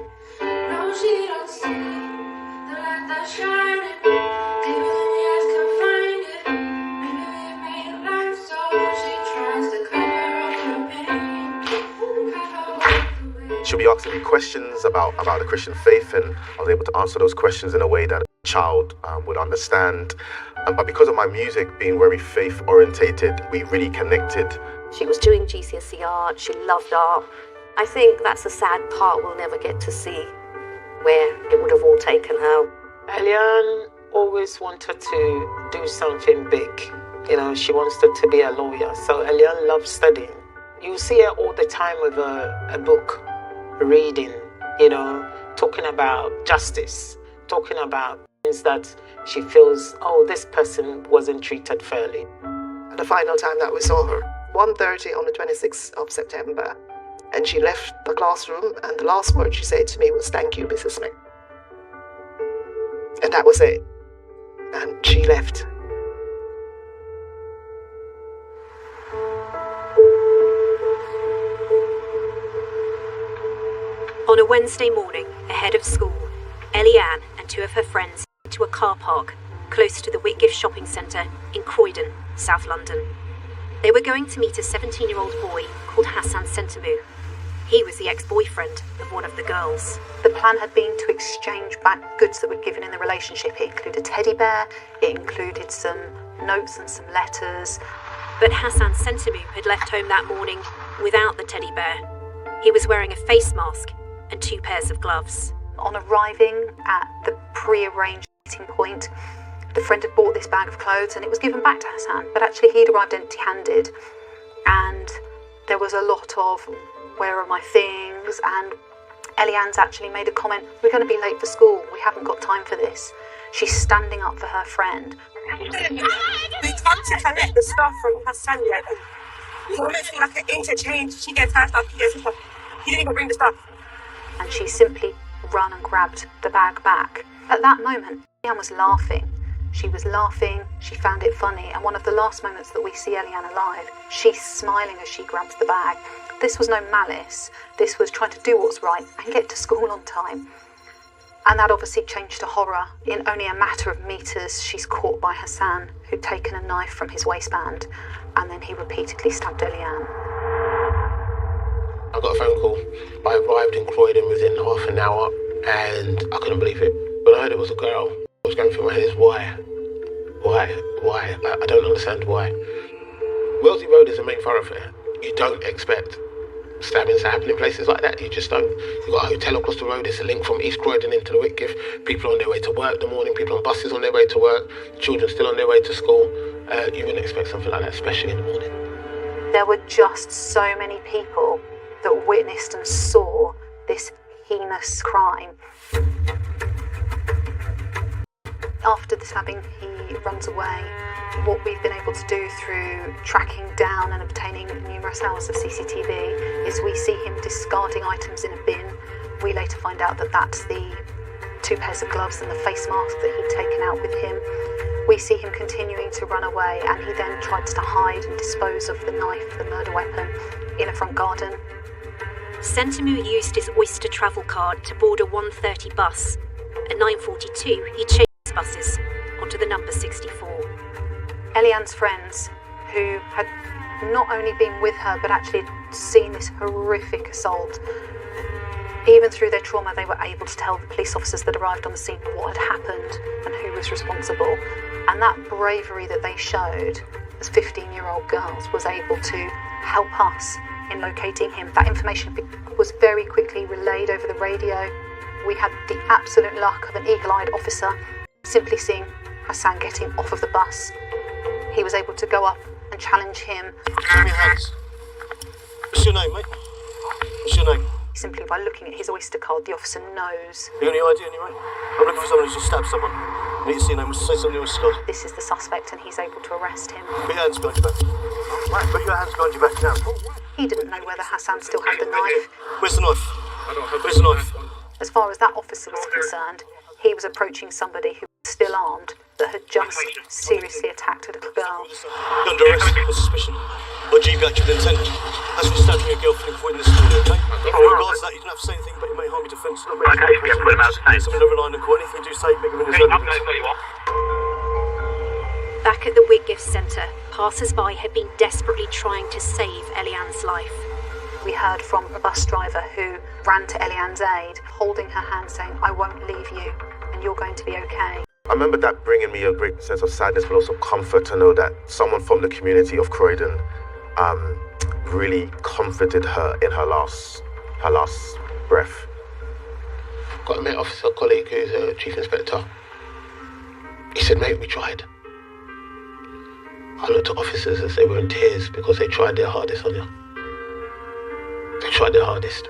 She'll be asking me questions about the Christian faith, and I was able to answer those questions in a way that a child would understand. But because of my music being very faith-orientated, we really connected. She was doing GCSE art, she loved art. I think that's a sad part we'll never get to see, where it would have all taken her. Eliane always wanted to do something big. She wanted to be a lawyer. So Eliane loves studying. You see her all the time with a book, reading, talking about justice, talking about things that she feels, this person wasn't treated fairly. And the final time that we saw her, 1:30 on the 26th of September, and she left the classroom, and the last word she said to me was, "Thank you, Mrs. Smith." And that was it. And she left. On a Wednesday morning, ahead of school, Eliane and two of her friends went to a car park close to the Whitgift shopping centre in Croydon, South London. They were going to meet a 17-year-old boy called Hassan Sentamou. He was the ex-boyfriend of one of the girls. The plan had been to exchange back goods that were given in the relationship. It included a teddy bear, it included some notes and some letters. But Hassan Sentamou had left home that morning without the teddy bear. He was wearing a face mask and 2 pairs of gloves. On arriving at the pre-arranged meeting point, the friend had bought this bag of clothes and it was given back to Hassan, but actually he'd arrived empty-handed, and there was a lot of, "Where are my things?" And Eliane's actually made a comment, "We're going to be late for school, we haven't got time for this." She's standing up for her friend. We come to collect the stuff from Hassan yet. So it's like an interchange. She gets her stuff, he gets his stuff. He didn't even bring the stuff. And she simply ran and grabbed the bag back. At that moment, Eliane was laughing. She was laughing, she found it funny, and one of the last moments that we see Eliane alive, she's smiling as she grabs the bag. This was no malice, this was trying to do what's right and get to school on time. And that obviously changed to horror. In only a matter of meters, she's caught by Hassan, who'd taken a knife from his waistband, and then he repeatedly stabbed Eliane. I got a phone call. I arrived in Croydon within half an hour, and I couldn't believe it. When I heard it was a girl, what was going through my head is why? Why? I don't understand why. Wellesley Road is a main thoroughfare. You don't expect stabbings to happen in places like that. You just don't. You've got a hotel across the road. It's a link from East Croydon into the Whitgift. People on their way to work in the morning. People on buses on their way to work. Children still on their way to school. You wouldn't expect something like that, especially in the morning. There were just so many people that witnessed and saw this heinous crime. After the stabbing, he runs away. What we've been able to do through tracking down and obtaining numerous hours of CCTV is we see him discarding items in a bin. We later find out that that's the 2 pairs of gloves and the face mask that he'd taken out with him. We see him continuing to run away, and he then tries to hide and dispose of the knife, the murder weapon, in a front garden. Sentamu used his Oyster travel card to board a 1:30 bus. At 9:42, he changed buses onto the number 64. Eliane's friends, who had not only been with her but actually seen this horrific assault, even through their trauma, they were able to tell the police officers that arrived on the scene what had happened and who was responsible. And that bravery that they showed as 15-year-old girls was able to help us in locating him. That information was very quickly relayed over the radio. We had the absolute luck of an eagle-eyed officer simply seeing Hassan getting off of the bus. He was able to go up and challenge him. Give me your hands. What's your name, mate? What's your name? Simply by looking at his Oyster card, the officer knows. You got any idea anyway? I'm looking for someone who's just stabbed someone. I need to see your name. Say something on your Oyster card. This is the suspect, and he's able to arrest him. Put your hands behind your back. Put your hands behind your back now. He didn't know whether Hassan still had the knife. Where's the knife? Where's the knife? As far as that officer was concerned, he was approaching somebody who was still armed that had just seriously attacked a little girl. You're under arrest for suspicion or G-active intent. That's for stabbing your girlfriend avoiding the school, okay? In regards to that, you don't have to say anything, but it may harm your defence. Something to rely on in court. Anything you do say, make them in his evidence. Back at the Whitgift Centre, passers-by had been desperately trying to save Eliane's life. We heard from a bus driver who ran to Eliane's aid, holding her hand saying, "I won't leave you, and you're going to be okay." I remember that bringing me a great sense of sadness, but also comfort to know that someone from the community of Croydon really comforted her in her last breath. Got a mate officer colleague who's a chief inspector. He said, "Mate, we tried." I looked at officers as they were in tears because they tried their hardest on you. They tried their hardest.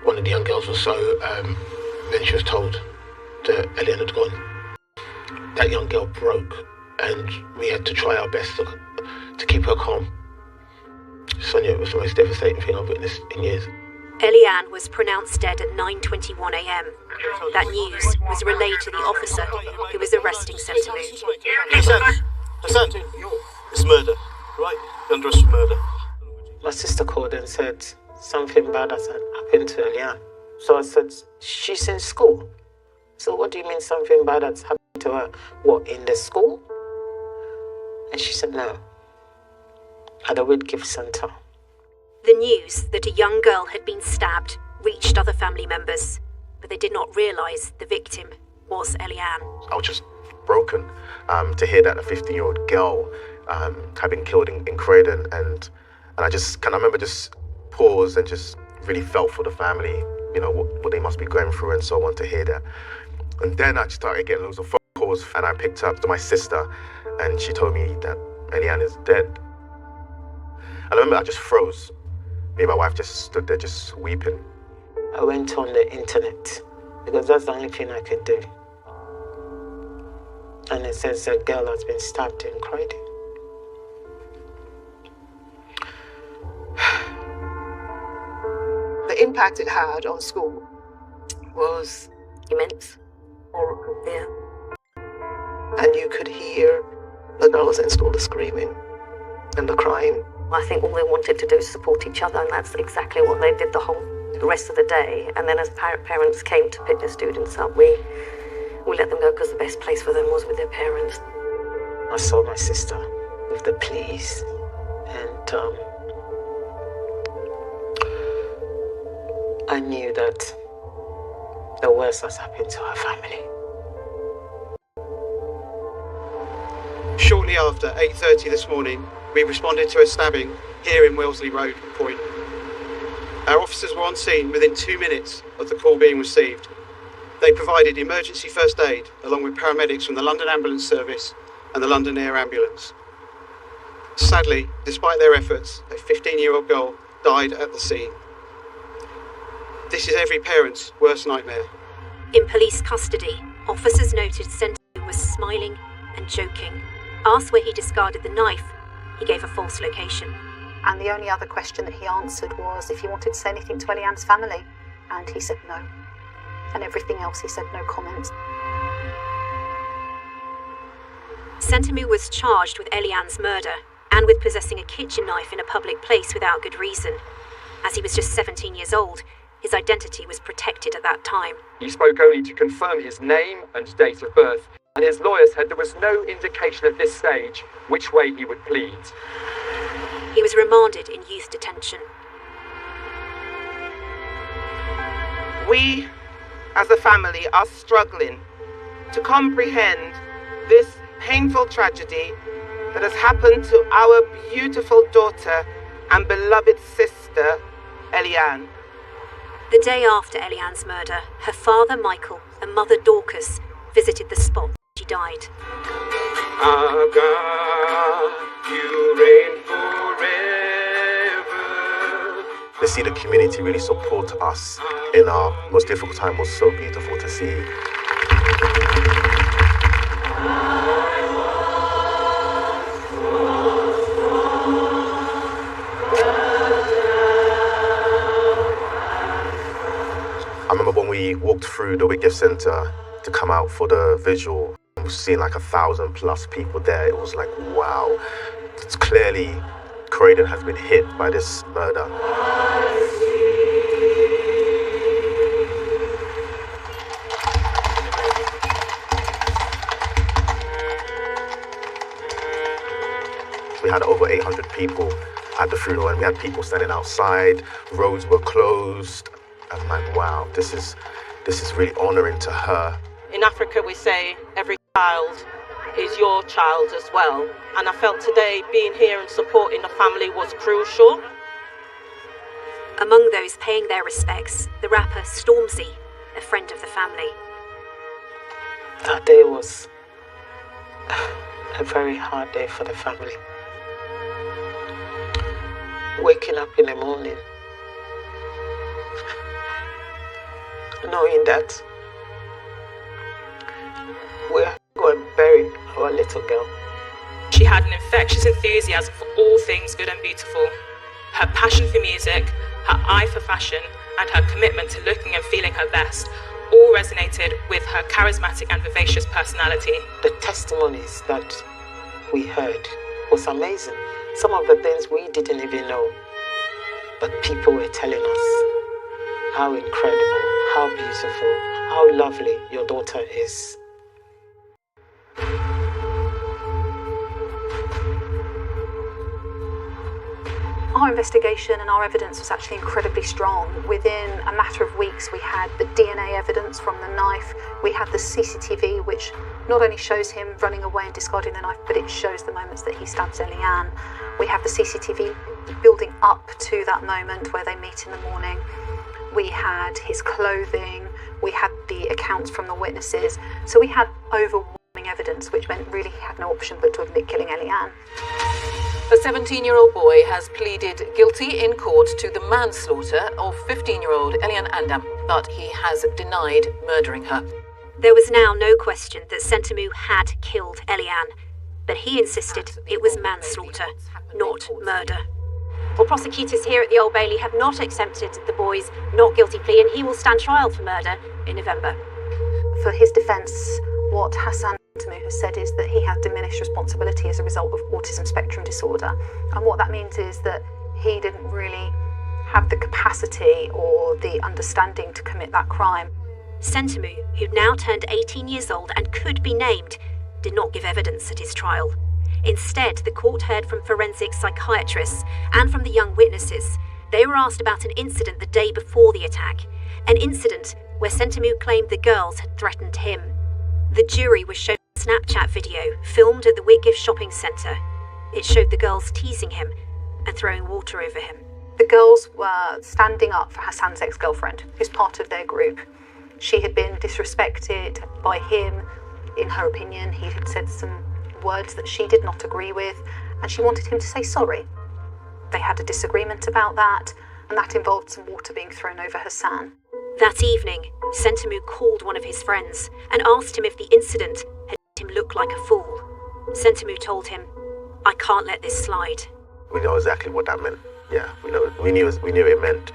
One of the young girls was so, when she was told that Eliane had gone, that young girl broke, and we had to try our best to keep her calm. Sonia, it was the most devastating thing I've witnessed in years. Eliane was pronounced dead at 9:21 a.m. That news was relayed to the officer who was arresting Sentamu. Hassan, it's murder, right? You're under arrest for murder. My sister called and said something bad has happened to Eliane. So I said, she's in school. So what do you mean something bad has happened to her? What, in the school? And she said no. At the Whitgift Centre. The news that a young girl had been stabbed reached other family members, but they did not realise the victim was Eliane. I was just broken to hear that a 15-year-old girl had been killed in Croydon, and I remember just paused and just really felt for the family, you know, what they must be going through and so on, to hear that. And then I started getting loads of phone calls, and I picked up to my sister, and she told me that Eliane is dead. And I remember I just froze. Me and my wife just stood there just weeping. I went on the internet because that's the only thing I could do. And it says a girl has been stabbed in Croydon. The impact it had on school was immense. Horrible. Yeah. And you could hear the girls in school, the screaming and the crying. I think all they wanted to do is support each other, and that's exactly what they did the rest of the day. And then as parents came to pick their students up, we let them go because the best place for them was with their parents. I saw my sister with the police, and I knew that the worst has happened to her family. Shortly after 8:30 this morning, we responded to a stabbing here in Wellesley Road, Point. Our officers were on scene within 2 minutes of the call being received. They provided emergency first aid along with paramedics from the London Ambulance Service and the London Air Ambulance. Sadly, despite their efforts, a 15-year-old girl died at the scene. This is every parent's worst nightmare. In police custody, officers noted Sentamu was smiling and joking. Asked where he discarded the knife, he gave a false location. And the only other question that he answered was if he wanted to say anything to Eliane's family, and he said no. And everything else he said no comment. Sentamu was charged with Eliane's murder and with possessing a kitchen knife in a public place without good reason. As he was just 17 years old, his identity was protected at that time. He spoke only to confirm his name and date of birth, and his lawyer said there was no indication at this stage which way he would plead. He was remanded in youth detention. We, as a family, are struggling to comprehend this painful tragedy that has happened to our beautiful daughter and beloved sister, Eliane. The day after Eliane's murder, her father Michael and mother Dorcas visited the spot where she died. Our God, you reign forever. To see the community really support us in our most difficult time was so beautiful to see. I remember when we walked through the Whitgift Centre to come out for the visual, we seeing like 1,000+ people there. It was like, wow. It's clearly Croydon has been hit by this murder. We had over 800 people at the funeral, and we had people standing outside. Roads were closed. I'm like, wow, this is really honouring to her. In Africa, we say every child is your child as well. And I felt today being here and supporting the family was crucial. Among those paying their respects, the rapper Stormzy, a friend of the family. That day was a very hard day for the family. Waking up in the morning, knowing that we're going to bury our little girl. She had an infectious enthusiasm for all things good and beautiful. Her passion for music, her eye for fashion, and her commitment to looking and feeling her best all resonated with her charismatic and vivacious personality. The testimonies that we heard was amazing. Some of the things we didn't even know, but people were telling us how incredible, how beautiful, how lovely your daughter is. Our investigation and our evidence was actually incredibly strong. Within a matter of weeks, we had the DNA evidence from the knife. We had the CCTV, which not only shows him running away and discarding the knife, but it shows the moments that he stabs Eliane. We have the CCTV building up to that moment where they meet in the morning. We had his clothing. We had the accounts from the witnesses. So we had overwhelming evidence, which meant really he had no option but to admit killing Eliane. A 17-year-old boy has pleaded guilty in court to the manslaughter of 15-year-old Eliane Andam, but he has denied murdering her. There was now no question that Sentamu had killed Eliane, but he insisted it was manslaughter, not murder. Well, prosecutors here at the Old Bailey have not accepted the boy's not guilty plea, and he will stand trial for murder in November. For his defence, what Hassan Sentamu has said is that he had diminished responsibility as a result of autism spectrum disorder. And what that means is that he didn't really have the capacity or the understanding to commit that crime. Sentamu, who'd now turned 18 years old and could be named, did not give evidence at his trial. Instead, the court heard from forensic psychiatrists and from the young witnesses. They were asked about an incident the day before the attack, an incident where Sentamu claimed the girls had threatened him. The jury was shown a Snapchat video filmed at the Whitgift shopping centre. It showed the girls teasing him and throwing water over him. The girls were standing up for Hassan's ex-girlfriend, who's part of their group. She had been disrespected by him. In her opinion, he had said some words that she did not agree with, and she wanted him to say sorry. They had a disagreement about that, and that involved some water being thrown over Hassan. That evening, Sentamu called one of his friends and asked him if the incident had made him look like a fool. Sentamu told him, "I can't let this slide." We know exactly what that meant. Yeah, we knew it meant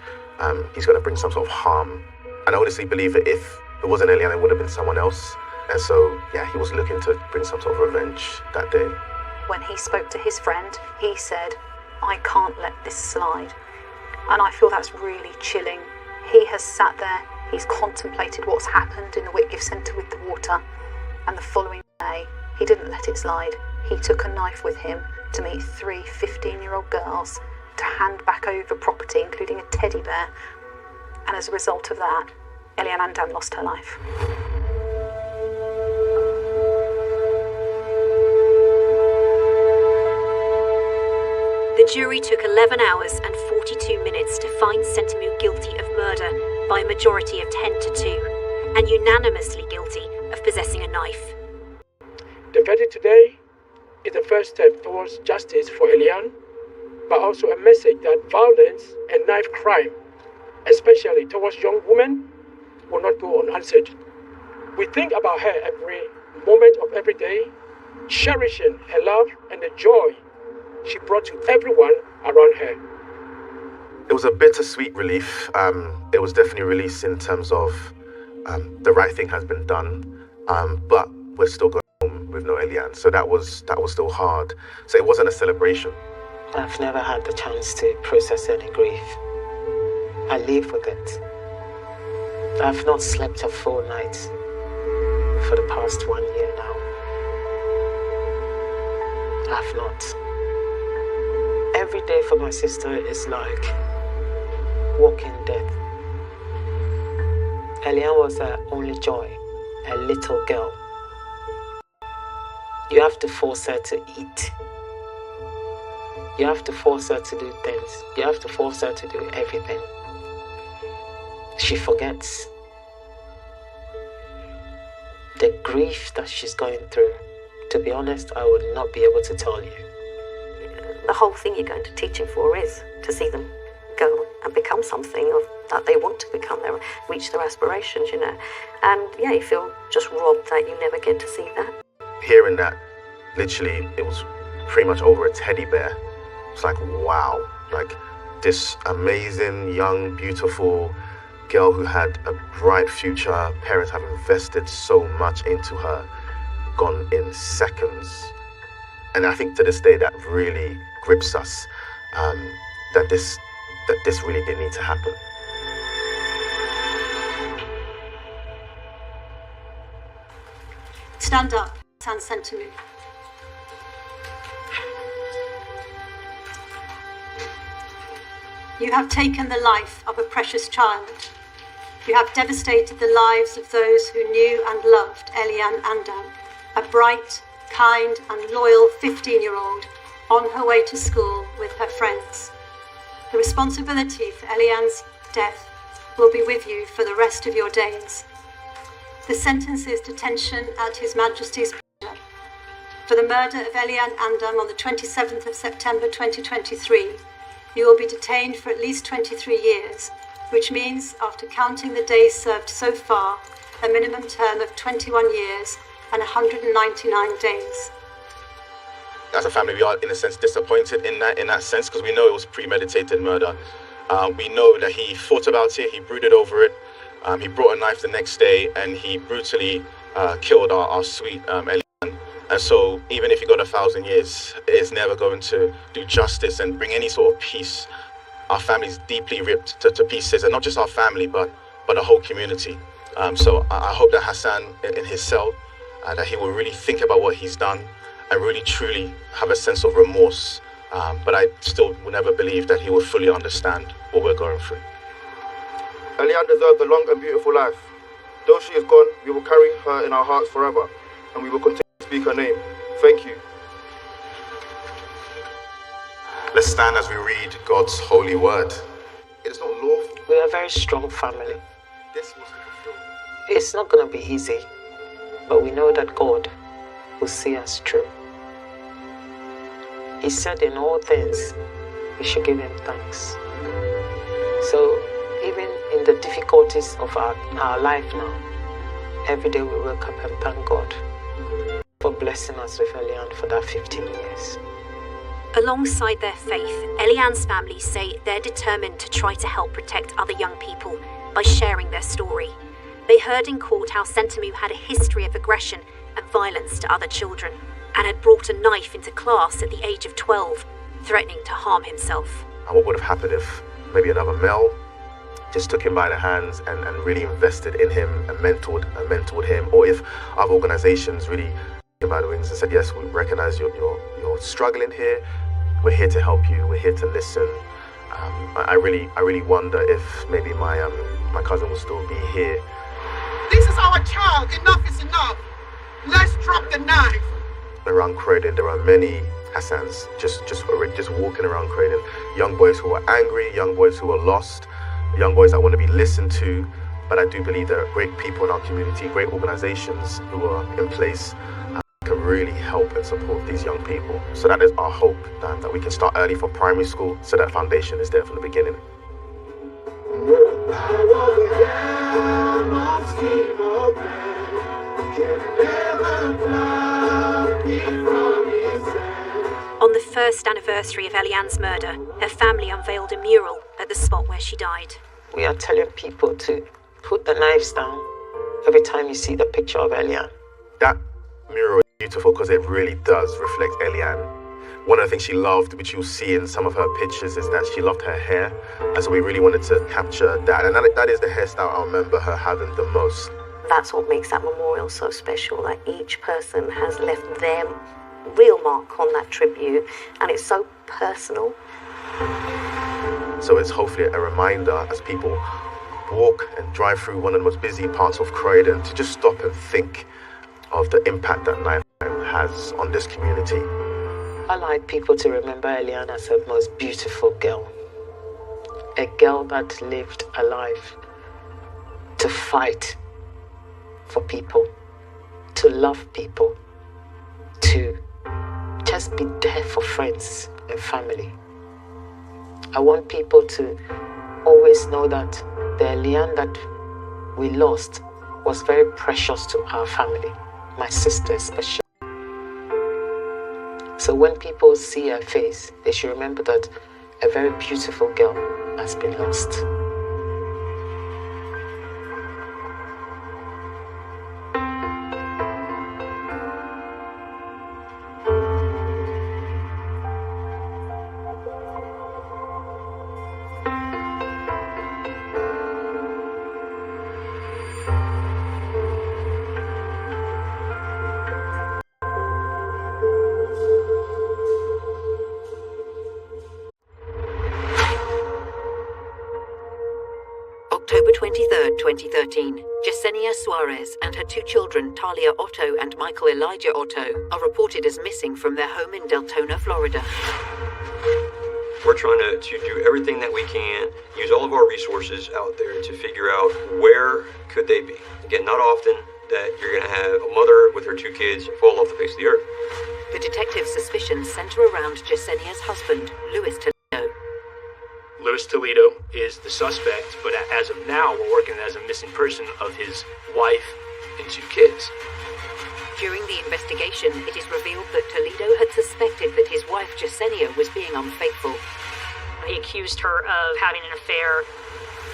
he's going to bring some sort of harm. And I honestly believe that if it wasn't Elian, it would have been someone else. And so, yeah, he was looking to bring some sort of revenge that day. When he spoke to his friend, he said, "I can't let this slide." And I feel that's really chilling. He has sat there, he's contemplated what's happened in the Whitgift Centre with the water, and the following day, he didn't let it slide. He took a knife with him to meet 3 15-year-old girls to hand back over property, including a teddy bear. And as a result of that, Elian Andam lost her life. The jury took 11 hours and 42 minutes to find Sentamu guilty of murder by a majority of 10 to 2, and unanimously guilty of possessing a knife. The verdict today is the first step towards justice for Elian, but also a message that violence and knife crime, especially towards young women, will not go unanswered. We think about her every moment of every day, cherishing her love and the joy she brought to everyone around her. It was a bittersweet relief. It was definitely release in terms of the right thing has been done, but we're still going home with no Elian, so that was still hard. So it wasn't a celebration. I've never had the chance to process any grief. I live with it. I've not slept a full night for the past 1 year now. I've not. Every day for my sister is like walking death. Elian was her only joy, a little girl. You have to force her to eat. You have to force her to do things. You have to force her to do everything. She forgets. The grief that she's going through, to be honest, I would not be able to tell you. The whole thing you're going to teach him for is to see them go and become something that they want to become, reach their aspirations, you know. And yeah, you feel just robbed that you never get to see that. Hearing that, literally, it was pretty much over a teddy bear. It's like, wow, like this amazing, young, beautiful girl who had a bright future, parents have invested so much into her, gone in seconds. And I think to this day that really grips us, that this really did need to happen. Stand up, San Sentamu. You have taken the life of a precious child. You have devastated the lives of those who knew and loved Elian Andam, a bright, kind and loyal 15-year-old on her way to school with her friends. The responsibility for Elian's death will be with you for the rest of your days. The sentence is detention at His Majesty's pleasure. For the murder of Elian Andam on the 27th of September 2023, you will be detained for at least 23 years, which means, after counting the days served so far, a minimum term of 21 years and 199 days. As a family, we are in a sense disappointed in that sense, because we know it was premeditated murder. We know that he thought about it, he brooded over it, he brought a knife the next day, and he brutally killed our sweet Elian. And so even if he got 1,000 years, it's never going to do justice and bring any sort of peace. Our family's deeply ripped to pieces, and not just our family, but the whole community. So I hope that Hassan, in his cell, that he will really think about what he's done and really truly have a sense of remorse. But I still will never believe that he will fully understand what we're going through. Elian deserved a long and beautiful life. Though she is gone, we will carry her in our hearts forever, and we will continue to speak her name. Thank you. Let's stand as we read God's holy word. It is not lawful. We are a very strong family. This was fulfilled. It's not going to be easy, but we know that God will see us through. He said in all things, we should give him thanks. So even in the difficulties of our life now, every day we wake up and thank God for blessing us with Eliane for that 15 years. Alongside their faith, Eliane's family say they're determined to try to help protect other young people by sharing their story. They heard in court how Sentamu had a history of aggression and violence to other children, and had brought a knife into class at the age of 12, threatening to harm himself. And what would have happened if maybe another male just took him by the hands and really invested in him and mentored him, or if other organizations really took him by the wings and said, yes, we recognize you're struggling here, we're here to help you, we're here to listen. I really wonder if maybe my cousin will still be here. This is our child, enough is enough. Let's drop the knife. Around Croydon, there are many Hassans just walking around Croydon. Young boys who are angry, young boys who are lost, young boys that want to be listened to. But I do believe there are great people in our community, great organizations who are in place can really help and support these young people. So that is our hope, that we can start early from primary school so that foundation is there from the beginning. On the first anniversary of Eliane's murder, her family unveiled a mural at the spot where she died. We are telling people to put the knives down every time you see the picture of Eliane. That mural is beautiful because it really does reflect Eliane. One of the things she loved, which you'll see in some of her pictures, is that she loved her hair. And so we really wanted to capture that. And that is the hairstyle I remember her having the most. That's what makes that memorial so special, that each person has left their real mark on that tribute, and it's so personal. So it's hopefully a reminder as people walk and drive through one of the most busy parts of Croydon to just stop and think of the impact that knife has on this community. I like people to remember Eliane as the most beautiful girl. A girl that lived a life to fight for people, to love people, to just be there for friends and family. I want people to always know that the Eliane that we lost was very precious to our family, my sister especially. So when people see her face, they should remember that a very beautiful girl has been lost. October 23rd, 2013, Yesenia Suarez and her two children, Talia Otto and Michael Elijah Otto, are reported as missing from their home in Deltona, Florida. We're trying to do everything that we can, use all of our resources out there to figure out where could they be. Again, not often that you're going to have a mother with her two kids fall off the face of the earth. The detective's suspicions center around Yesenia's husband, Luis Toledo. Luis Toledo is the suspect, but as of now, we're working as a missing person of his wife and two kids. During the investigation, it is revealed that Toledo had suspected that his wife Yesenia was being unfaithful. He accused her of having an affair.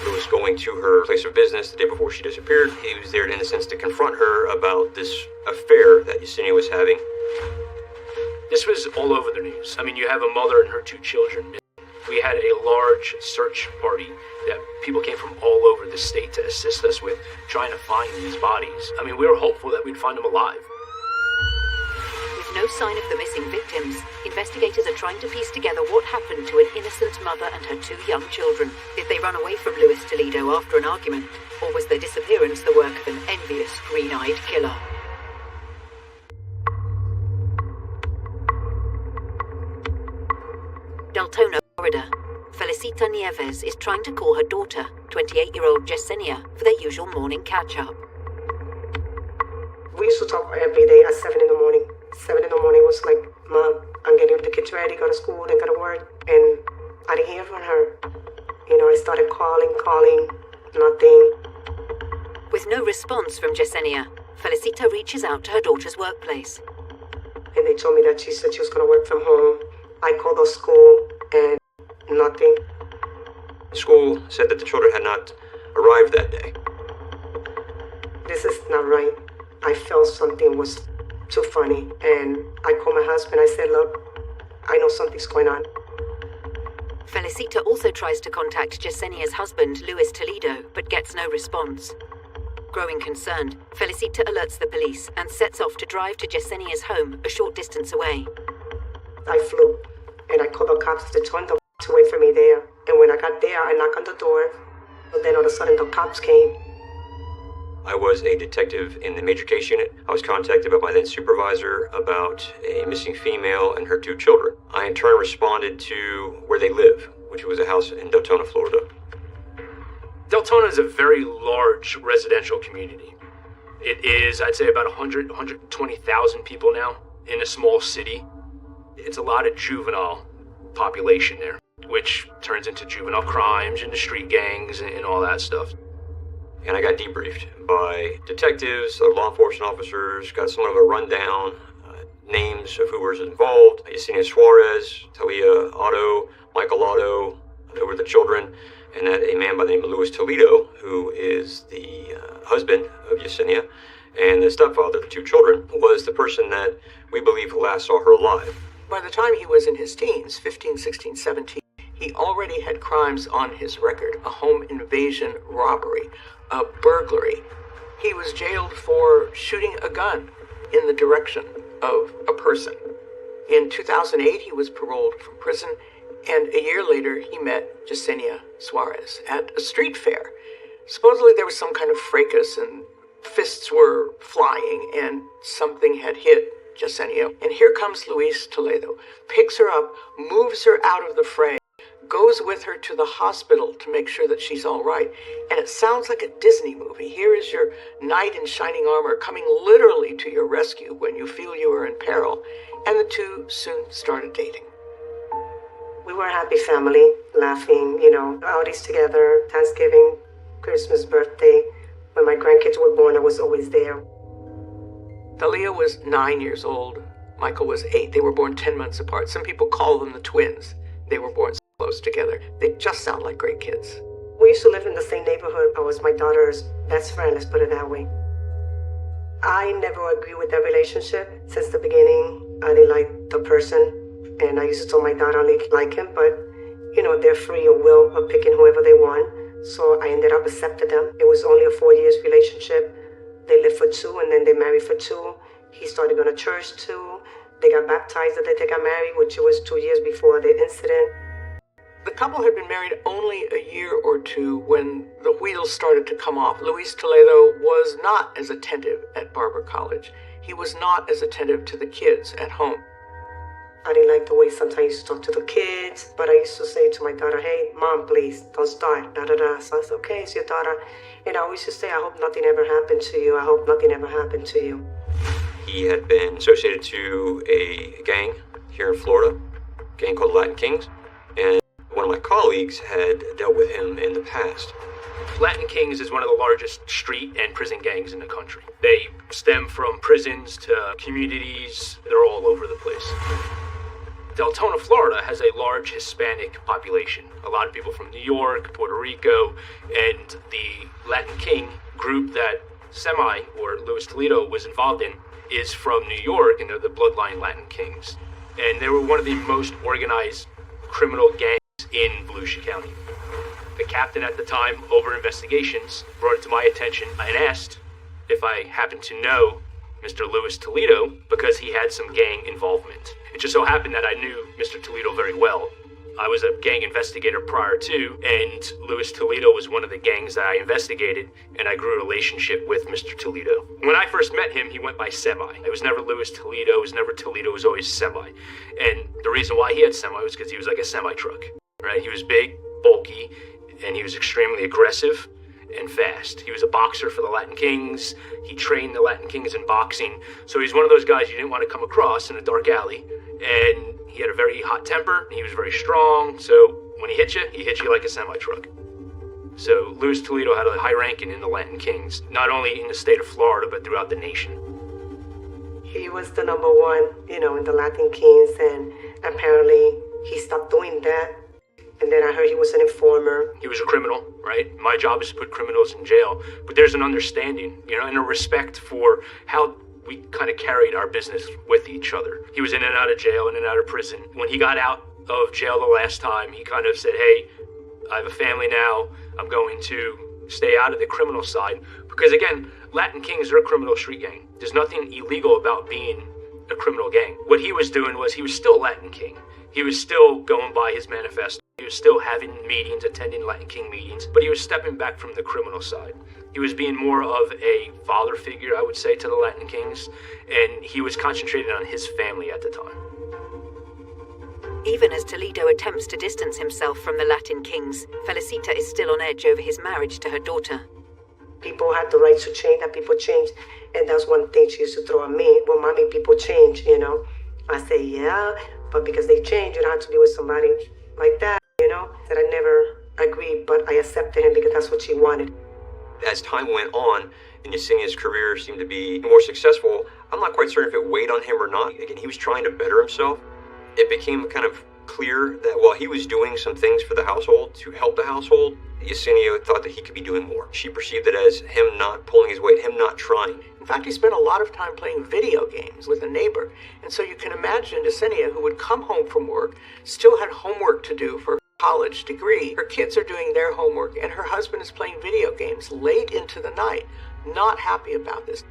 Luis going to her place of business the day before she disappeared. He was there in a sense to confront her about this affair that Yesenia was having. This was all over the news. I mean, you have a mother and her two children. We had a large search party that people came from all over the state to assist us with trying to find these bodies. I mean, we were hopeful that we'd find them alive. With no sign of the missing victims, investigators are trying to piece together what happened to an innocent mother and her two young children. Did they run away from Luis Toledo after an argument, or was their disappearance the work of an envious, green-eyed killer? Deltona, Florida. Felicita Nieves is trying to call her daughter, 28-year-old Yesenia, for their usual morning catch-up. We used to talk every day at 7 in the morning. 7 in the morning was like, Mom, I'm getting the kids ready, go to school, then go to work. And I didn't hear from her. You know, I started calling, nothing. With no response from Yesenia, Felicita reaches out to her daughter's workplace. and they told me that she said she was going to work from home. I called the school and nothing. The school said that the children had not arrived that day. This is not right. I felt something was too funny, and I called my husband. I said, look, I know something's going on. Felicita also tries to contact Yesenia's husband, Luis Toledo, but gets no response. Growing concerned, Felicita alerts the police and sets off to drive to Yesenia's home a short distance away. I flew, and I called the cops to turn the to wait for me there. And when I got there, I knocked on the door, but then all of a sudden the cops came. I was a detective in the major case unit. I was contacted by my then supervisor about a missing female and her 2 children. I in turn responded to where they live, which was a house in Deltona, Florida. Deltona is a very large residential community. It is, I'd say, about 120,000 people now in a small city. It's a lot of juvenile population there, which turns into juvenile crimes, into street gangs, and all that stuff. And I got debriefed by detectives, law enforcement officers, got somewhat of a rundown, names of who was involved. Yesenia Suarez, Talia Otto, Michael Otto, they were the children, and that a man by the name of Luis Toledo, who is the husband of Yesenia, and the stepfather of the 2 children, was the person that we believe last saw her alive. By the time he was in his teens, 15, 16, 17, he already had crimes on his record: a home invasion robbery, a burglary. He was jailed for shooting a gun in the direction of a person. In 2008, he was paroled from prison, and a year later, he met Yesenia Suarez at a street fair. Supposedly, there was some kind of fracas, and fists were flying, and something had hit Yesenia. And here comes Luis Toledo, picks her up, moves her out of the fray, goes with her to the hospital to make sure that she's all right. And it sounds like a Disney movie. Here is your knight in shining armor coming literally to your rescue when you feel you are in peril. And the 2 soon started dating. We were a happy family, laughing, outings together, Thanksgiving, Christmas, birthday. When my grandkids were born, I was always there. Talia was 9 years old. Michael was 8. They were born 10 months apart. Some people call them the twins. They were born so close together. They just sound like great kids. We used to live in the same neighborhood. I was my daughter's best friend, let's put it that way. I never agreed with that relationship. Since the beginning, I didn't like the person. And I used to tell my daughter I like him, but, they're free of will of picking whoever they want. So I ended up accepting them. It was only a 4 years relationship. They lived for 2, and then they married for 2. He started going to church too. They got baptized, and then they got married, which was 2 years before the incident. The couple had been married only a year or 2 when the wheels started to come off. Luis Toledo was not as attentive at Barber College. He was not as attentive to the kids at home. I didn't like the way sometimes I used to talk to the kids, but I used to say to my daughter, hey, Mom, please, don't start, da-da-da. So I said, okay, it's your daughter. And I always used to say, I hope nothing ever happened to you. I hope nothing ever happened to you. He had been associated to a gang here in Florida, a gang called Latin Kings, and one of my colleagues had dealt with him in the past. Latin Kings is one of the largest street and prison gangs in the country. They stem from prisons to communities. They're all over the place. Deltona, Florida has a large Hispanic population. A lot of people from New York, Puerto Rico, and the Latin King group that Semi, or Luis Toledo, was involved in is from New York, and they're the Bloodline Latin Kings. And they were one of the most organized criminal gangs in Volusia County. The captain at the time, over investigations, brought it to my attention and asked if I happened to know Mr. Luis Toledo because he had some gang involvement. It just so happened that I knew Mr. Toledo very well. I was a gang investigator prior to, and Luis Toledo was one of the gangs that I investigated, and I grew a relationship with Mr. Toledo. When I first met him, he went by Semi. It was never Luis Toledo, it was never Toledo, it was always Semi. And the reason why he had Semi was because he was like a semi-truck, right? He was big, bulky, and he was extremely aggressive and fast. He was a boxer for the Latin Kings. He trained the Latin Kings in boxing. So he's one of those guys you didn't want to come across in a dark alley. And he had a very hot temper. He was very strong. So when he hit you like a semi-truck. So Luis Toledo had a high ranking in the Latin Kings, not only in the state of Florida, but throughout the nation. he was the number one, in the Latin Kings, and apparently he stopped doing that. And then I heard he was an informer. He was a criminal, right? My job is to put criminals in jail. But there's an understanding, and a respect for how we kind of carried our business with each other. He was in and out of jail, in and out of prison. When he got out of jail the last time, he kind of said, hey, I have a family now. I'm going to stay out of the criminal side. Because again, Latin Kings are a criminal street gang. There's nothing illegal about being a criminal gang. What he was doing was he was still Latin King. He was still going by his manifesto. He was still having meetings, attending Latin King meetings, but he was stepping back from the criminal side. He was being more of a father figure, I would say, to the Latin Kings, and he was concentrating on his family at the time. Even as Toledo attempts to distance himself from the Latin Kings, Felicita is still on edge over his marriage to her daughter. People had the right to change, that people changed, and that's one thing she used to throw at me. Well, mommy, people change, I say, yeah, but because they change, you don't have to be with somebody like that, that I never agreed, but I accepted him because that's what she wanted. As time went on, and Yesenia's career seemed to be more successful, I'm not quite certain if it weighed on him or not. Again, he was trying to better himself. It became kind of clear that while he was doing some things for the household to help the household, Yesenia thought that he could be doing more. She perceived it as him not pulling his weight, him not trying. In fact, he spent a lot of time playing video games with a neighbor. And so you can imagine Yesenia, who would come home from work, still had homework to do for her college degree. Her kids are doing their homework, and her husband is playing video games late into the night. Not happy about this.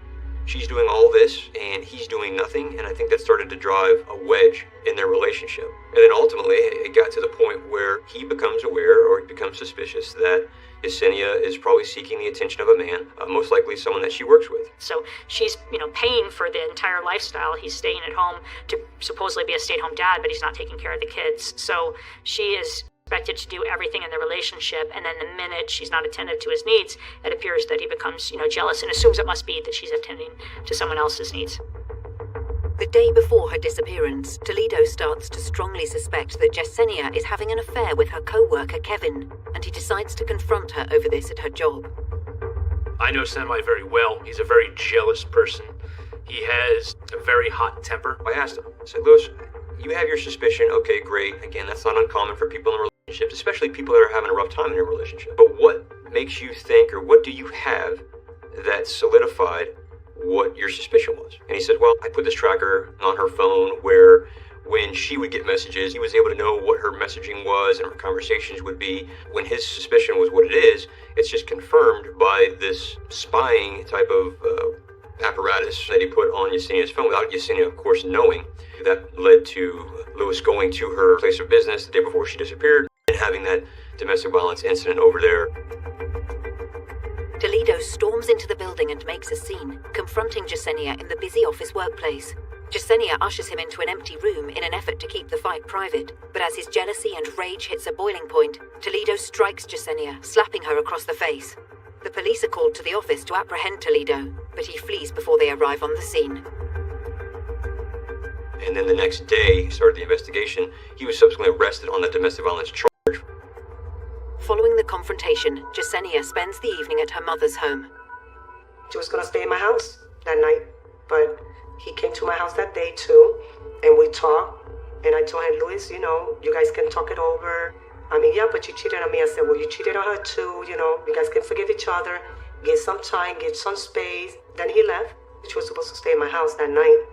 She's doing all this, and he's doing nothing, and I think that started to drive a wedge in their relationship. And then ultimately, it got to the point where he becomes aware, or he becomes suspicious, that Yesenia is probably seeking the attention of a man, most likely someone that she works with. So she's, paying for the entire lifestyle. He's staying at home to supposedly be a stay-at-home dad, but he's not taking care of the kids. So she is expected to do everything in the relationship, and then the minute she's not attentive to his needs, it appears that he becomes, jealous and assumes it must be that she's attending to someone else's needs. The day before her disappearance, Toledo starts to strongly suspect that Yesenia is having an affair with her co-worker Kevin, and he decides to confront her over this at her job. I know Semi very well. He's a very jealous person. He has a very hot temper. I asked him, I said, Lewis, you have your suspicion, okay, great. Again, that's not uncommon for people in relationships, especially people that are having a rough time in their relationship. But what makes you think, or what do you have that solidified what your suspicion was? And he said, well, I put this tracker on her phone where when she would get messages, he was able to know what her messaging was and her conversations would be. When his suspicion was what it is, it's just confirmed by this spying type of apparatus that he put on Yesenia's phone without Yesenia, of course, knowing. That led to Lewis going to her place of business the day before she disappeared and having that domestic violence incident over there. Toledo storms into the building and makes a scene, confronting Yesenia in the busy office workplace. Yesenia ushers him into an empty room in an effort to keep the fight private, but as his jealousy and rage hits a boiling point, Toledo strikes Yesenia, slapping her across the face. The police are called to the office to apprehend Toledo, but he flees before they arrive on the scene. And then the next day, he started the investigation. He was subsequently arrested on that domestic violence charge. Following the confrontation, Yesenia spends the evening at her mother's home. She was going to stay in my house that night, but he came to my house that day too, and we talked, and I told him, Luis, you guys can talk it over. Yeah, but you cheated on me. I said, well, you cheated on her too, you guys can forgive each other, get some time, get some space. Then he left. She was supposed to stay in my house that night,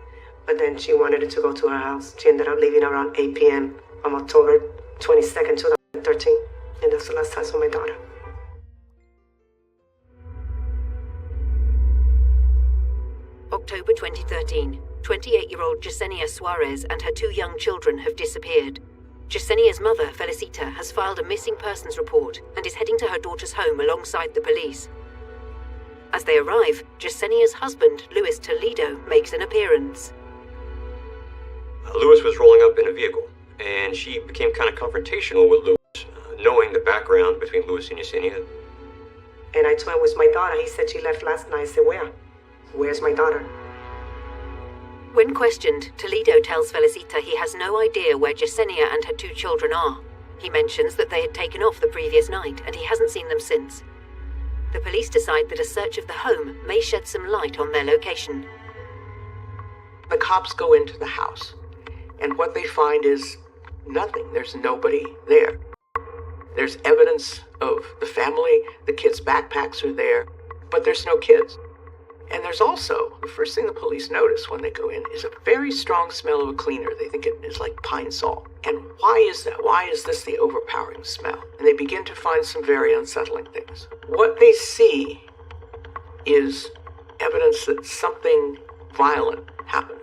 but then she wanted to go to her house. She ended up leaving around 8 p.m. on October 22nd, 2013, and that's the last time I saw my daughter. October 2013, 28-year-old Yesenia Suarez and her 2 young children have disappeared. Yesenia's mother, Felicita, has filed a missing persons report and is heading to her daughter's home alongside the police. As they arrive, Yesenia's husband, Luis Toledo, makes an appearance. Luis was rolling up in a vehicle, and she became kind of confrontational with Luis, knowing the background between Luis and Yesenia. And I told him it was my daughter. He said she left last night. I said, where? Where's my daughter? When questioned, Toledo tells Felicita he has no idea where Yesenia and her 2 children are. He mentions that they had taken off the previous night and he hasn't seen them since. The police decide that a search of the home may shed some light on their location. The cops go into the house, and what they find is nothing. There's nobody there. There's evidence of the family. The kids' backpacks are there, but there's no kids. And there's also, the first thing the police notice when they go in is a very strong smell of a cleaner. They think it is like pine sol. And why is that? Why is this the overpowering smell? And they begin to find some very unsettling things. What they see is evidence that something violent happened.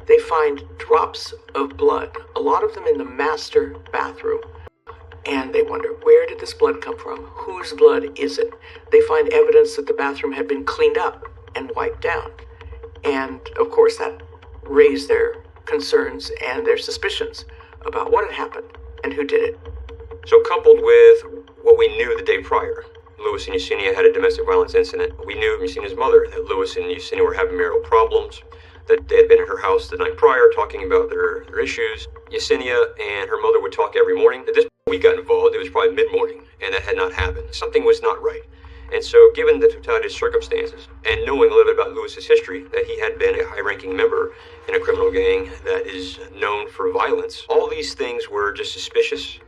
They find drops of blood, a lot of them in the master bathroom. And they wonder, where did this blood come from? Whose blood is it? They find evidence that the bathroom had been cleaned up and wiped down. And, of course, that raised their concerns and their suspicions about what had happened and who did it. So coupled with what we knew the day prior, Lewis and Yesenia had a domestic violence incident. We knew from Yesenia's mother that Lewis and Yesenia were having marital problems, that they had been at her house the night prior talking about their issues. Yesenia and her mother would talk every morning. At this point we got involved, it was probably mid-morning, and that had not happened. Something was not right. And so given the totality of circumstances, and knowing a little bit about Lewis's history, that he had been a high-ranking member in a criminal gang that is known for violence, all these things were just suspicious.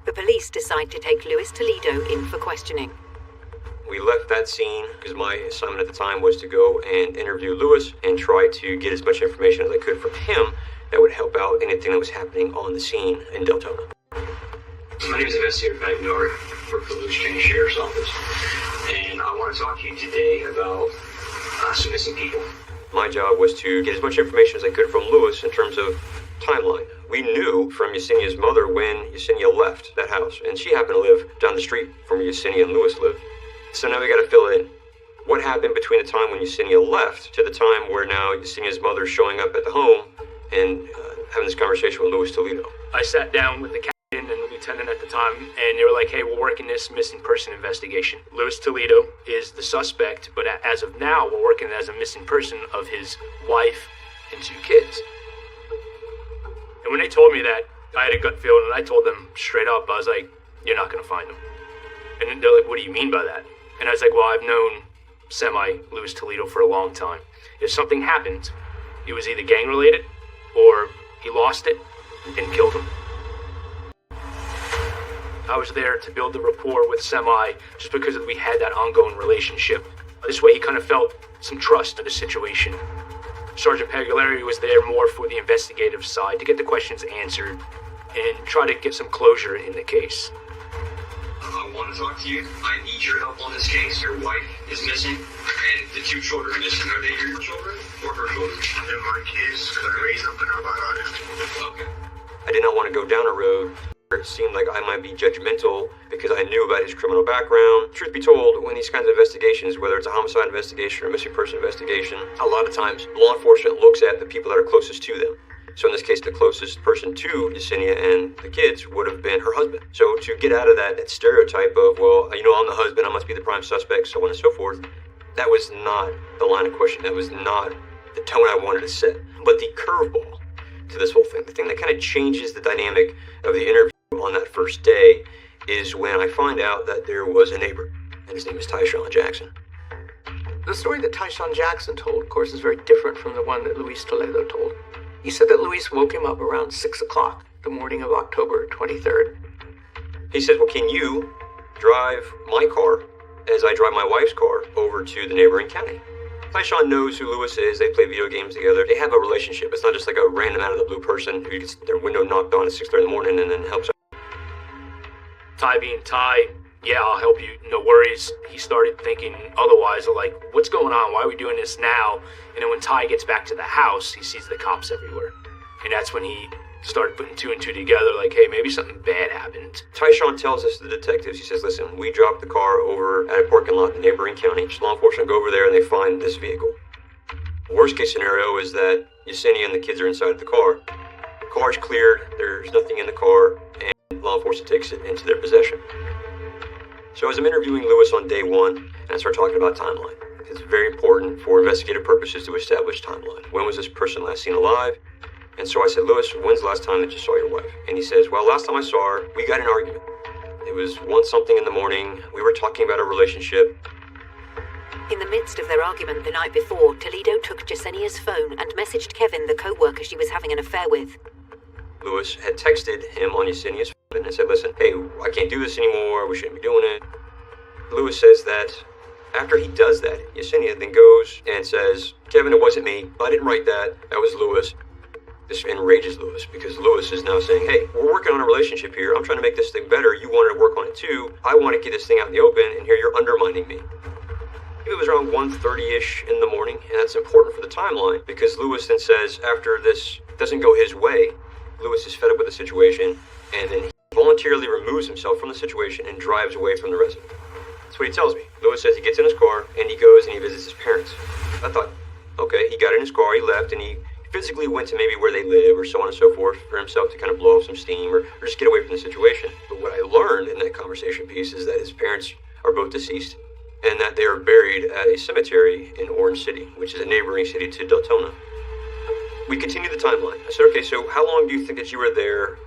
The police decide to take Lewis Toledo in for questioning. We left that scene because my assignment at the time was to go and interview Lewis and try to get as much information as I could from him that would help out anything that was happening on the scene in Deltona. My name is Investigator Bagnard for the Lewis County Sheriff's Office, and I want to talk to you today about some missing people. My job was to get as much information as I could from Lewis in terms of timeline. We knew from Yesenia's mother when Yesenia left that house, and she happened to live down the street from where Yesenia and Lewis lived. So now we got to fill in what happened between the time when Yesenia left to the time where now Yesenia's mother showing up at the home and having this conversation with Lewis Toledo. I sat down with the captain and the lieutenant at the time, and they were like, hey, we're working this missing person investigation. Lewis Toledo is the suspect, but as of now, we're working as a missing person of his wife and 2 kids. And when they told me that, I had a gut feeling, and I told them straight up, I was like, you're not going to find them. And they're like, what do you mean by that? And I was like, well, I've known Lewis Toledo for a long time. If something happened, it was either gang-related, or he lost it and killed him. I was there to build the rapport with Semi just because we had that ongoing relationship. This way he kind of felt some trust in the situation. Sergeant Pagliari was there more for the investigative side to get the questions answered and try to get some closure in the case. I want to talk to you. I need your help on this case. Your wife is missing, and the 2 children are missing. Are they your children or her children? They're my kids. I raised them, but I'm not honest. Okay. I did not want to go down a road where it seemed like I might be judgmental because I knew about his criminal background. Truth be told, when these kinds of investigations, whether it's a homicide investigation or a missing person investigation, a lot of times law enforcement looks at the people that are closest to them. So in this case, the closest person to Yesenia and the kids would have been her husband. So to get out of that stereotype of, well, I'm the husband, I must be the prime suspect, so on and so forth, that was not the line of question. That was not the tone I wanted to set. But the curveball to this whole thing, the thing that kind of changes the dynamic of the interview on that first day, is when I find out that there was a neighbor, and his name is Tyshawn Jackson. The story that Tyshawn Jackson told, of course, is very different from the one that Luis Toledo told. He said that Luis woke him up around 6 o'clock the morning of October 23rd. He says, well, can you drive my car as I drive my wife's car over to the neighboring county? Tyshawn knows who Lewis is. They play video games together. They have a relationship. It's not just like a random out of the blue person who gets their window knocked on at 6:30 in the morning and then helps out. Ty being Ty, yeah, I'll help you, no worries. He started thinking otherwise, like, what's going on? Why are we doing this now? And then when Ty gets back to the house, he sees the cops everywhere. And that's when he started putting 2 and 2 together, like, hey, maybe something bad happened. Tyshawn tells us, the detectives, he says, listen, we dropped the car over at a parking lot in the neighboring county. Law enforcement go over there and they find this vehicle. The worst case scenario is that Yesenia and the kids are inside the car. The car's cleared, there's nothing in the car, and law enforcement takes it into their possession. So as I'm interviewing Lewis on day 1, and I start talking about timeline, it's very important for investigative purposes to establish timeline. When was this person last seen alive? And so I said, Lewis, when's the last time that you saw your wife? And he says, well, last time I saw her, we got in an argument. It was 1 something in the morning. We were talking about our relationship. In the midst of their argument the night before, Toledo took Jasenia's phone and messaged Kevin, the co-worker she was having an affair with. Lewis had texted him on Yesenia's phone and said, listen, hey, I can't do this anymore, we shouldn't be doing it. Lewis says that after he does that, Yesenia then goes and says, Kevin, it wasn't me, I didn't write that, that was Lewis. This enrages Lewis because Lewis is now saying, hey, we're working on a relationship here, I'm trying to make this thing better, you wanted to work on it too, I want to get this thing out in the open, and here you're undermining me. It was around 1:30-ish in the morning, and that's important for the timeline because Lewis then says after this doesn't go his way, Lewis is fed up with the situation, and then he voluntarily removes himself from the situation and drives away from the resident. That's what he tells me. Lewis says he gets in his car, and he goes and he visits his parents. I thought, okay, he got in his car, he left, and he physically went to maybe where they live or so on and so forth for himself to kind of blow off some steam or just get away from the situation. But what I learned in that conversation piece is that his parents are both deceased, and that they are buried at a cemetery in Orange City, which is a neighboring city to Deltona. We continued the timeline. I said, okay, so how long do you think that you were there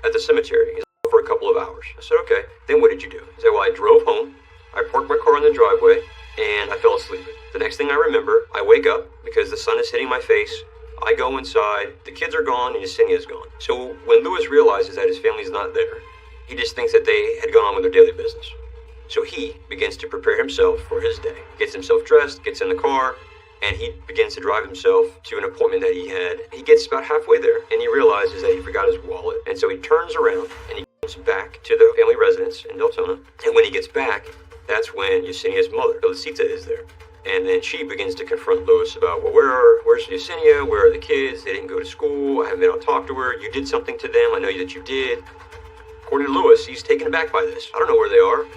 at the cemetery? He said, for a couple of hours. I said, okay, then what did you do? He said, well, I drove home, I parked my car in the driveway, and I fell asleep. The next thing I remember, I wake up because the sun is hitting my face, I go inside, the kids are gone, and Yesenia's gone. So when Lewis realizes that his family's not there, he just thinks that they had gone on with their daily business. So he begins to prepare himself for his day. Gets himself dressed, gets in the car, and he begins to drive himself to an appointment that he had. He gets about halfway there, and he realizes that he forgot his wallet. And so he turns around, and he comes back to the family residence in Deltona. And when he gets back, that's when Yesenia's mother, Felicita, is there. And then she begins to confront Lewis about, well, where's Yesenia? Where are the kids? They didn't go to school. I haven't been able to talk to her. You did something to them. I know that you did. According to Lewis, he's taken aback by this. I don't know where they are.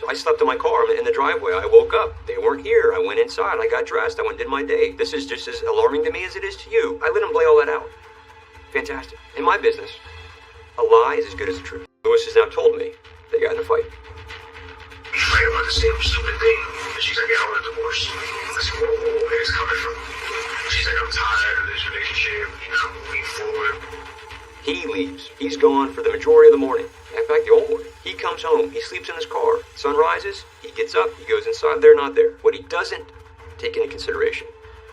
I slept in my car in the driveway. I woke up. They weren't here. I went inside. I got dressed. I went and did my day. This is just as alarming to me as it is to you. I let him lay all that out. Fantastic. In my business, a lie is as good as the truth. Lewis has now told me they got in a fight. We fight about the same stupid thing. She's like, I want a divorce. I said, where is it coming from? She's like, I'm tired of this relationship. I'm moving forward. He leaves. He's gone for the majority of the morning. In fact, the whole morning. He comes home. He sleeps in his car. Sun rises. He gets up. He goes inside. They're not there. What he doesn't take into consideration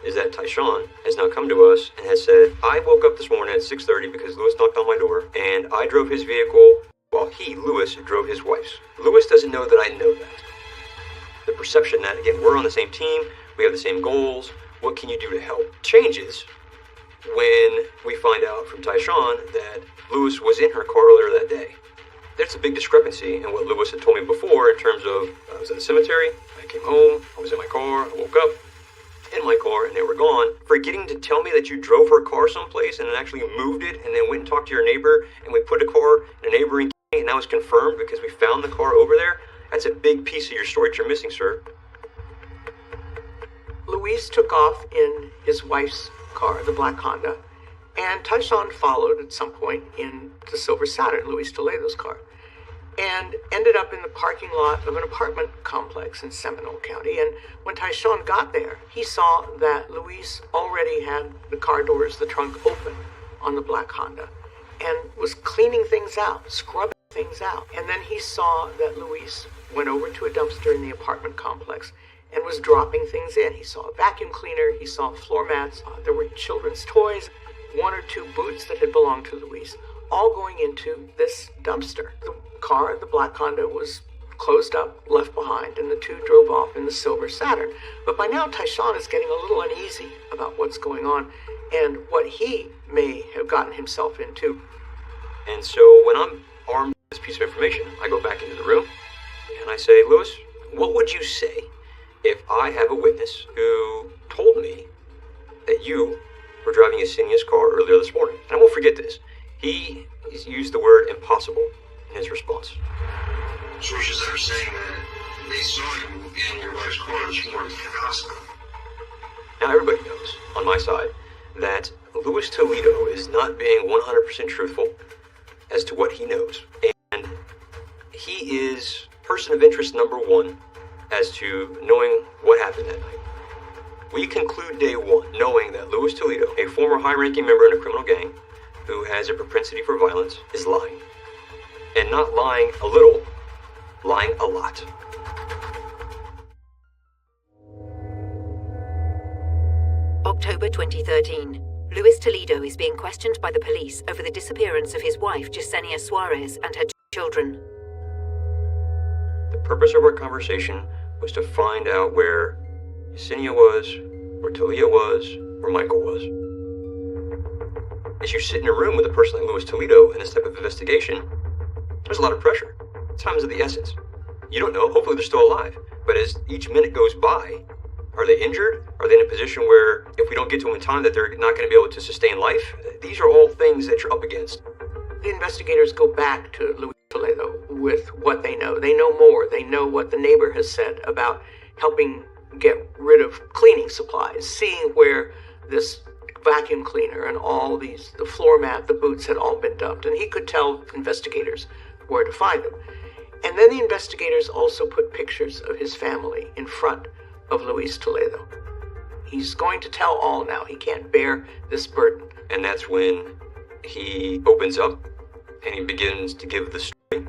is that Tyshawn has now come to us and has said, I woke up this morning at 6:30 because Lewis knocked on my door, and I drove his vehicle while he, Lewis, drove his wife's. Lewis doesn't know that I know that. The perception that, again, we're on the same team, we have the same goals, what can you do to help, changes when we find out from Tyshawn that Lewis was in her car earlier that day. There's a big discrepancy in what Lewis had told me before in terms of, I was at the cemetery, I came home, I was in my car, I woke up in my car, and they were gone. Forgetting to tell me that you drove her car someplace and then actually moved it and then went and talked to your neighbor, and we put a car in a neighboring county, and that was confirmed because we found the car over there. That's a big piece of your story that you're missing, sir. Luis took off in his wife's car, the black Honda, and Tyshawn followed at some point in the silver Saturn, Luis Toledo's car, and ended up in the parking lot of an apartment complex in Seminole County. And when Tyshawn got there, he saw that Luis already had the car doors, the trunk open on the black Honda, and was cleaning things out, scrubbing things out. And then he saw that Luis went over to a dumpster in the apartment complex and was dropping things in. He saw a vacuum cleaner, he saw floor mats, there were children's toys, one or two boots that had belonged to Luis, all going into this dumpster. The car, the black Honda, was closed up, left behind, and the two drove off in the silver Saturn. But by now, Tyshawn is getting a little uneasy about what's going on and what he may have gotten himself into. And so when I'm armed with this piece of information, I go back into the room and I say, Lewis, what would you say if I have a witness who told me that you were driving Yesenia's car earlier this morning? And I won't forget this. He used the word impossible in his response. Sources are saying that they saw you in your wife's car this morning. Impossible. Now everybody knows, on my side, that Luis Toledo is not being 100% truthful as to what he knows. And he is person of interest number one as to knowing what happened that night. We conclude day one knowing that Luis Toledo, a former high-ranking member in a criminal gang who has a propensity for violence, is lying. And not lying a little, lying a lot. October 2013. Luis Toledo is being questioned by the police over the disappearance of his wife, Yesenia Suarez, and her 2 children. The purpose of our conversation was to find out where Yesenia was, where Talia was, where Michael was. As you sit in a room with a person like Luis Toledo in this type of investigation, there's a lot of pressure. Time is of the essence. You don't know, hopefully they're still alive. But as each minute goes by, are they injured? Are they in a position where if we don't get to them in time that they're not going to be able to sustain life? These are all things that you're up against. The investigators go back to Luis Toledo with what they know. They know more. They know what the neighbor has said about helping get rid of cleaning supplies, seeing where this vacuum cleaner and all these, the floor mat, the boots had all been dumped. And he could tell investigators where to find them. And then the investigators also put pictures of his family in front of Luis Toledo. He's going to tell all now. He can't bear this burden. And that's when he opens up and he begins to give the story.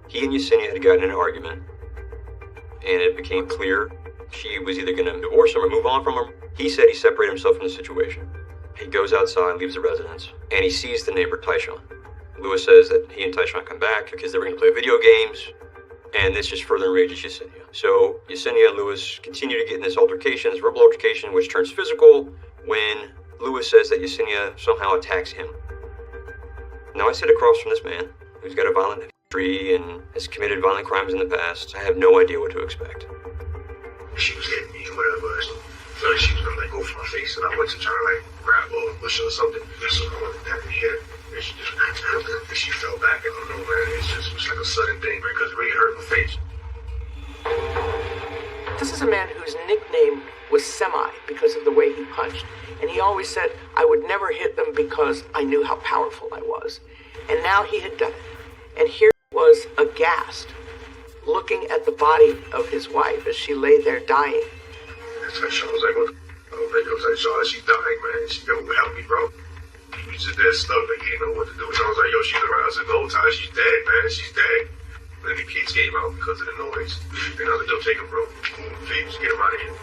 He and Yesenia had gotten in an argument, and it became clear she was either going to divorce him or move on from him. He said he separated himself from the situation. He goes outside, leaves the residence, and he sees the neighbor, Tyshawn. Lewis says that he and Tyshawn come back because they were going to play video games, and this just further enrages Yesenia. So Yesenia and Lewis continue to get in this altercation, this verbal altercation, which turns physical when Lewis says that Yesenia somehow attacks him. Now I sit across from this man who's got a violent history and has committed violent crimes in the past. I have no idea what to expect. She was hitting me or whatever. I felt like she was gonna go for my face, and I went to try to grab a bush or something. So I went back and hit her. And she just and she fell back. I don't know, man. It was like a sudden thing, man, because it really hurt my face. This is a man whose nickname was Semi because of the way he punched. And he always said, I would never hit them because I knew how powerful I was. And now he had done it. And here he was aghast, looking at the body of his wife as she lay there dying. And so I was like, what? I was like, Shaw, she's dying, man. She go help me, bro. He was just there stuck, like he didn't know what to do. So I was like, yo, she's around. I said, the whole time, she's dead, man. She's dead. Then the kids came out because of the noise. And I was like, yo, take him, bro. Please, get him out of here.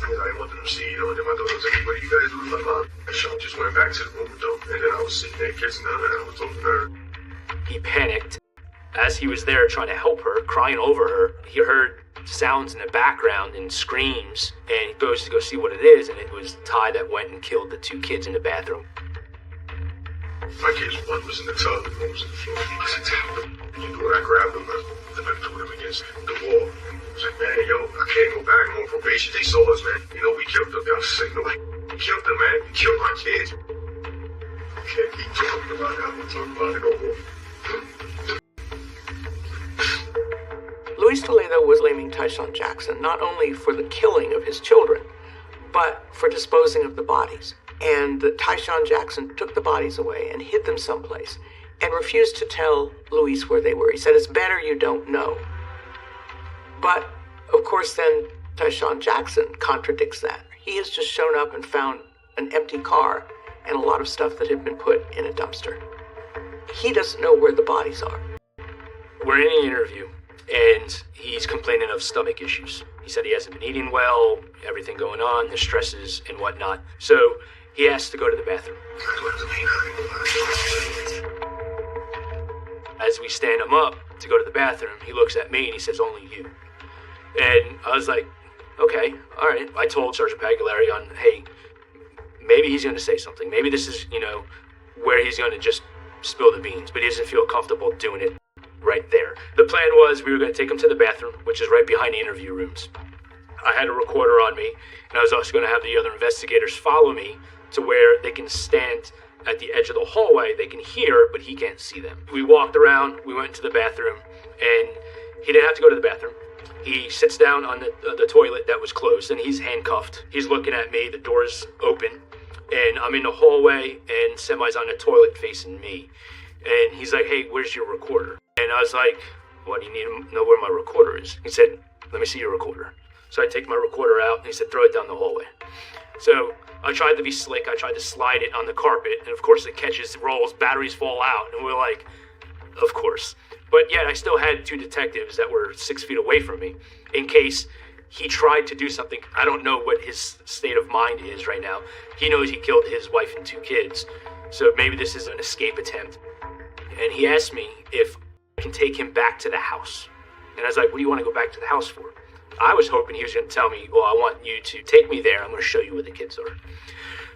I didn't want them to see, you know, and then my daughter was like, what are you guys doing? Like, Mom. And Shaw just went back to the room, though. And then I was sitting there kissing her, and I was talking to her. He panicked. As he was there trying to help her, crying over her, he heard sounds in the background and screams, and he goes to go see what it is, and it was Ty that went and killed the 2 kids in the bathroom. My kids, one was in the tub, and one was in the floor. He was in the tub. And when I grabbed him, I threw him against the wall. I was like, man, yo, I can't go back. I'm on probation. They saw us, man. You know, we killed them. I was like, no, we killed them, man. We killed my kids. I can't keep talking about it. I don't talk about it no more. Luis Toledo was blaming Tyshawn Jackson not only for the killing of his children, but for disposing of the bodies. And that Tyshawn Jackson took the bodies away and hid them someplace and refused to tell Luis where they were. He said, it's better you don't know. But, of course, then Tyshawn Jackson contradicts that. He has just shown up and found an empty car and a lot of stuff that had been put in a dumpster. He doesn't know where the bodies are. We're in an interview, and he's complaining of stomach issues. He said he hasn't been eating well, everything going on, the stresses and whatnot. So he asked to go to the bathroom. As we stand him up to go to the bathroom, he looks at me and he says, only you. And I was like, okay, all right. I told Sergeant Pagliari hey, maybe he's going to say something. Maybe this is, where he's going to just spill the beans, but he doesn't feel comfortable doing it right there. The plan was we were going to take him to the bathroom, which is right behind the interview rooms. I had a recorder on me, and I was also going to have the other investigators follow me to where they can stand at the edge of the hallway. They can hear, but he can't see them. We walked around, we went into the bathroom, and he didn't have to go to the bathroom. He sits down on the toilet that was closed, and he's handcuffed. He's looking at me, the door's open, and I'm in the hallway, and Semi's on the toilet facing me. And he's like, hey, where's your recorder? And I was like, what, do you need to know where my recorder is? He said, let me see your recorder. So I take my recorder out, and he said, throw it down the hallway. So I tried to be slick. I tried to slide it on the carpet, and of course it catches, rolls, batteries fall out, and we're like, of course. But yet I still had 2 detectives that were 6 feet away from me in case he tried to do something. I don't know what his state of mind is right now. He knows he killed his wife and 2 kids. So maybe this is an escape attempt. And he asked me if I can take him back to the house. And I was like, what do you want to go back to the house for? I was hoping he was going to tell me, well, I want you to take me there. I'm going to show you where the kids are.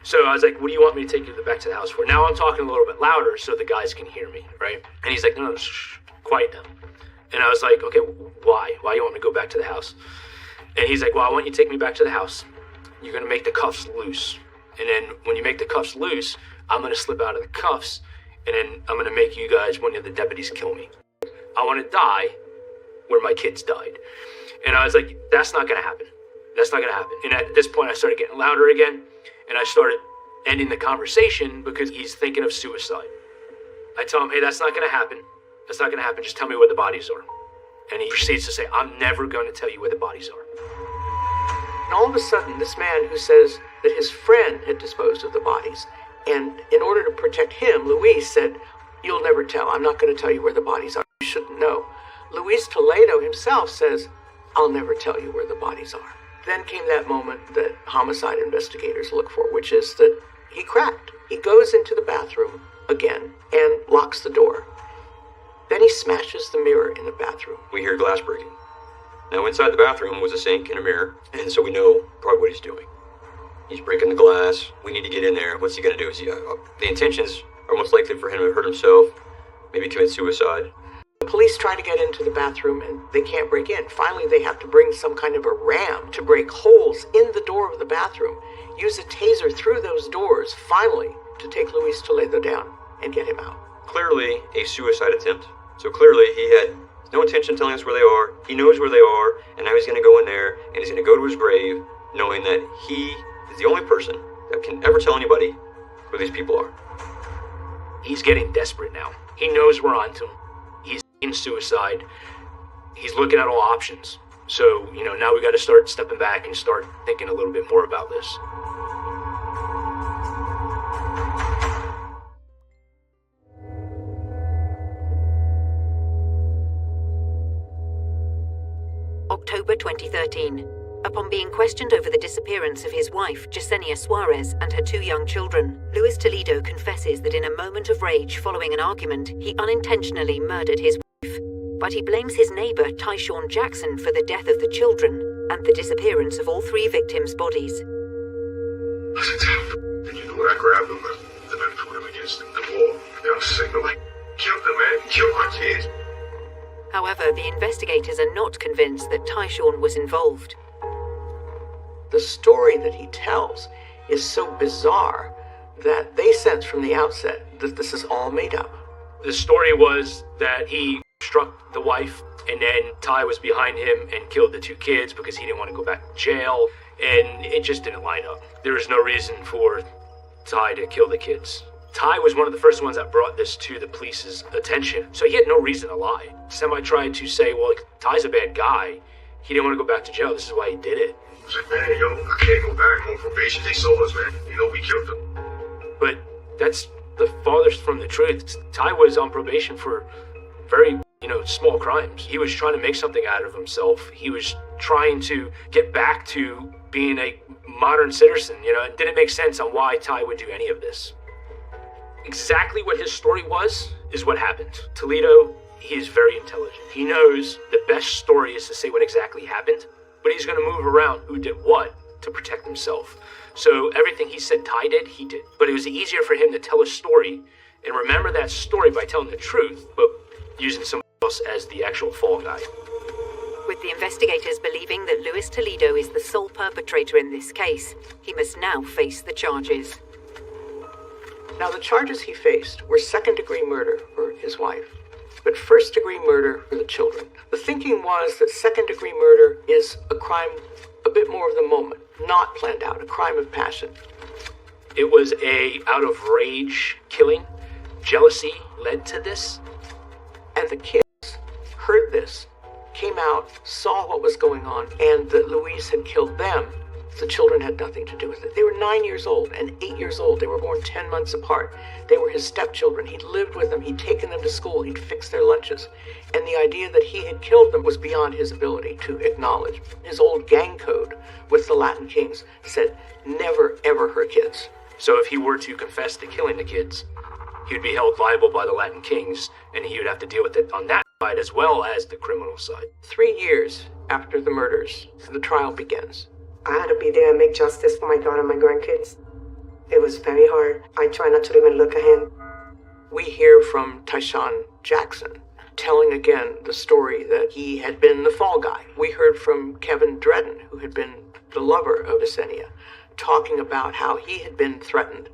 So I was like, what do you want me to take you back to the house for? Now I'm talking a little bit louder so the guys can hear me, right? And he's like, no, shh, quiet down. And I was like, okay, why? Why do you want me to go back to the house? And he's like, well, I want you to take me back to the house. You're going to make the cuffs loose. And then when you make the cuffs loose, I'm going to slip out of the cuffs. And then I'm going to make you guys, one of the deputies, kill me. I want to die where my kids died. And I was like, that's not going to happen. That's not going to happen. And at this point, I started getting louder again. And I started ending the conversation because he's thinking of suicide. I tell him, hey, that's not going to happen. That's not going to happen. Just tell me where the bodies are. And he proceeds to say, I'm never going to tell you where the bodies are. And all of a sudden, this man who says that his friend had disposed of the bodies, and in order to protect him, Luis said, you'll never tell. I'm not going to tell you where the bodies are. You shouldn't know. Luis Toledo himself says, I'll never tell you where the bodies are. Then came that moment that homicide investigators look for, which is that he cracked. He goes into the bathroom again and locks the door. Then he smashes the mirror in the bathroom. We hear glass breaking. Now inside the bathroom was a sink and a mirror, and so we know probably what he's doing. He's breaking the glass. We need to get in there. What's he going to do? The intentions are most likely for him to hurt himself, maybe commit suicide. The police try to get into the bathroom and they can't break in. Finally, they have to bring some kind of a ram to break holes in the door of the bathroom, use a taser through those doors, finally, to take Luis Toledo down and get him out. Clearly a suicide attempt. So clearly he had no intention of telling us where they are. He knows where they are, and now he's going to go in there and he's going to go to his grave knowing that he is the only person that can ever tell anybody who these people are. He's getting desperate now. He knows we're onto him. He's in suicide. He's looking at all options. So, now we got to start stepping back and start thinking a little bit more about this. October 2013. Upon being questioned over the disappearance of his wife, Yesenia Suarez, and her 2 young children, Luis Toledo confesses that in a moment of rage following an argument, he unintentionally murdered his wife. But he blames his neighbor, Tyshawn Jackson, for the death of the children and the disappearance of all 3 victims' bodies. And you know what? I grabbed him and I threw him against the wall. And I was signaling, kill them, man. Kill my kids. However, the investigators are not convinced that Tyshawn was involved. The story that he tells is so bizarre that they sense from the outset that this is all made up. The story was that he struck the wife, and then Ty was behind him and killed the 2 kids because he didn't want to go back to jail, and it just didn't line up. There was no reason for Ty to kill the kids. Ty was one of the first ones that brought this to the police's attention, so he had no reason to lie. Semi tried to say, well, Ty's a bad guy. He didn't want to go back to jail. This is why he did it. I was like, man, I can't go back on probation. They saw us, man. We killed them. But that's the farthest from the truth. Ty was on probation for very, small crimes. He was trying to make something out of himself. He was trying to get back to being a modern citizen. It didn't make sense on why Ty would do any of this. Exactly what his story was is what happened. Toledo, he is very intelligent. He knows the best story is to say what exactly happened, but he's going to move around who did what to protect himself. So everything he said Ty did, he did. But it was easier for him to tell a story and remember that story by telling the truth, but using someone else as the actual fall guy. With the investigators believing that Luis Toledo is the sole perpetrator in this case, he must now face the charges. Now, the charges he faced were second-degree murder for his wife, but first-degree murder for the children. The thinking was that second-degree murder is a crime a bit more of the moment, not planned out, a crime of passion. It was a out-of-rage killing. Jealousy led to this. And the kids heard this, came out, saw what was going on, and that Luis had killed them The children had nothing to do with it. They were 9 years old and 8 years old. They were born 10 months apart. They were his stepchildren. He'd lived with them. He'd taken them to school. He'd fixed their lunches. And the idea that he had killed them was beyond his ability to acknowledge. His old gang code with the Latin Kings said, never, ever hurt kids. So if he were to confess to killing the kids, he would be held liable by the Latin Kings, and he would have to deal with it on that side as well as the criminal side. 3 years after the murders, the trial begins. I had to be there and make justice for my daughter and my grandkids. It was very hard. I try not to even look at him. We hear from Tyshawn Jackson, telling again the story that he had been the fall guy. We heard from Kevin Dredden, who had been the lover of Yesenia, talking about how he had been threatened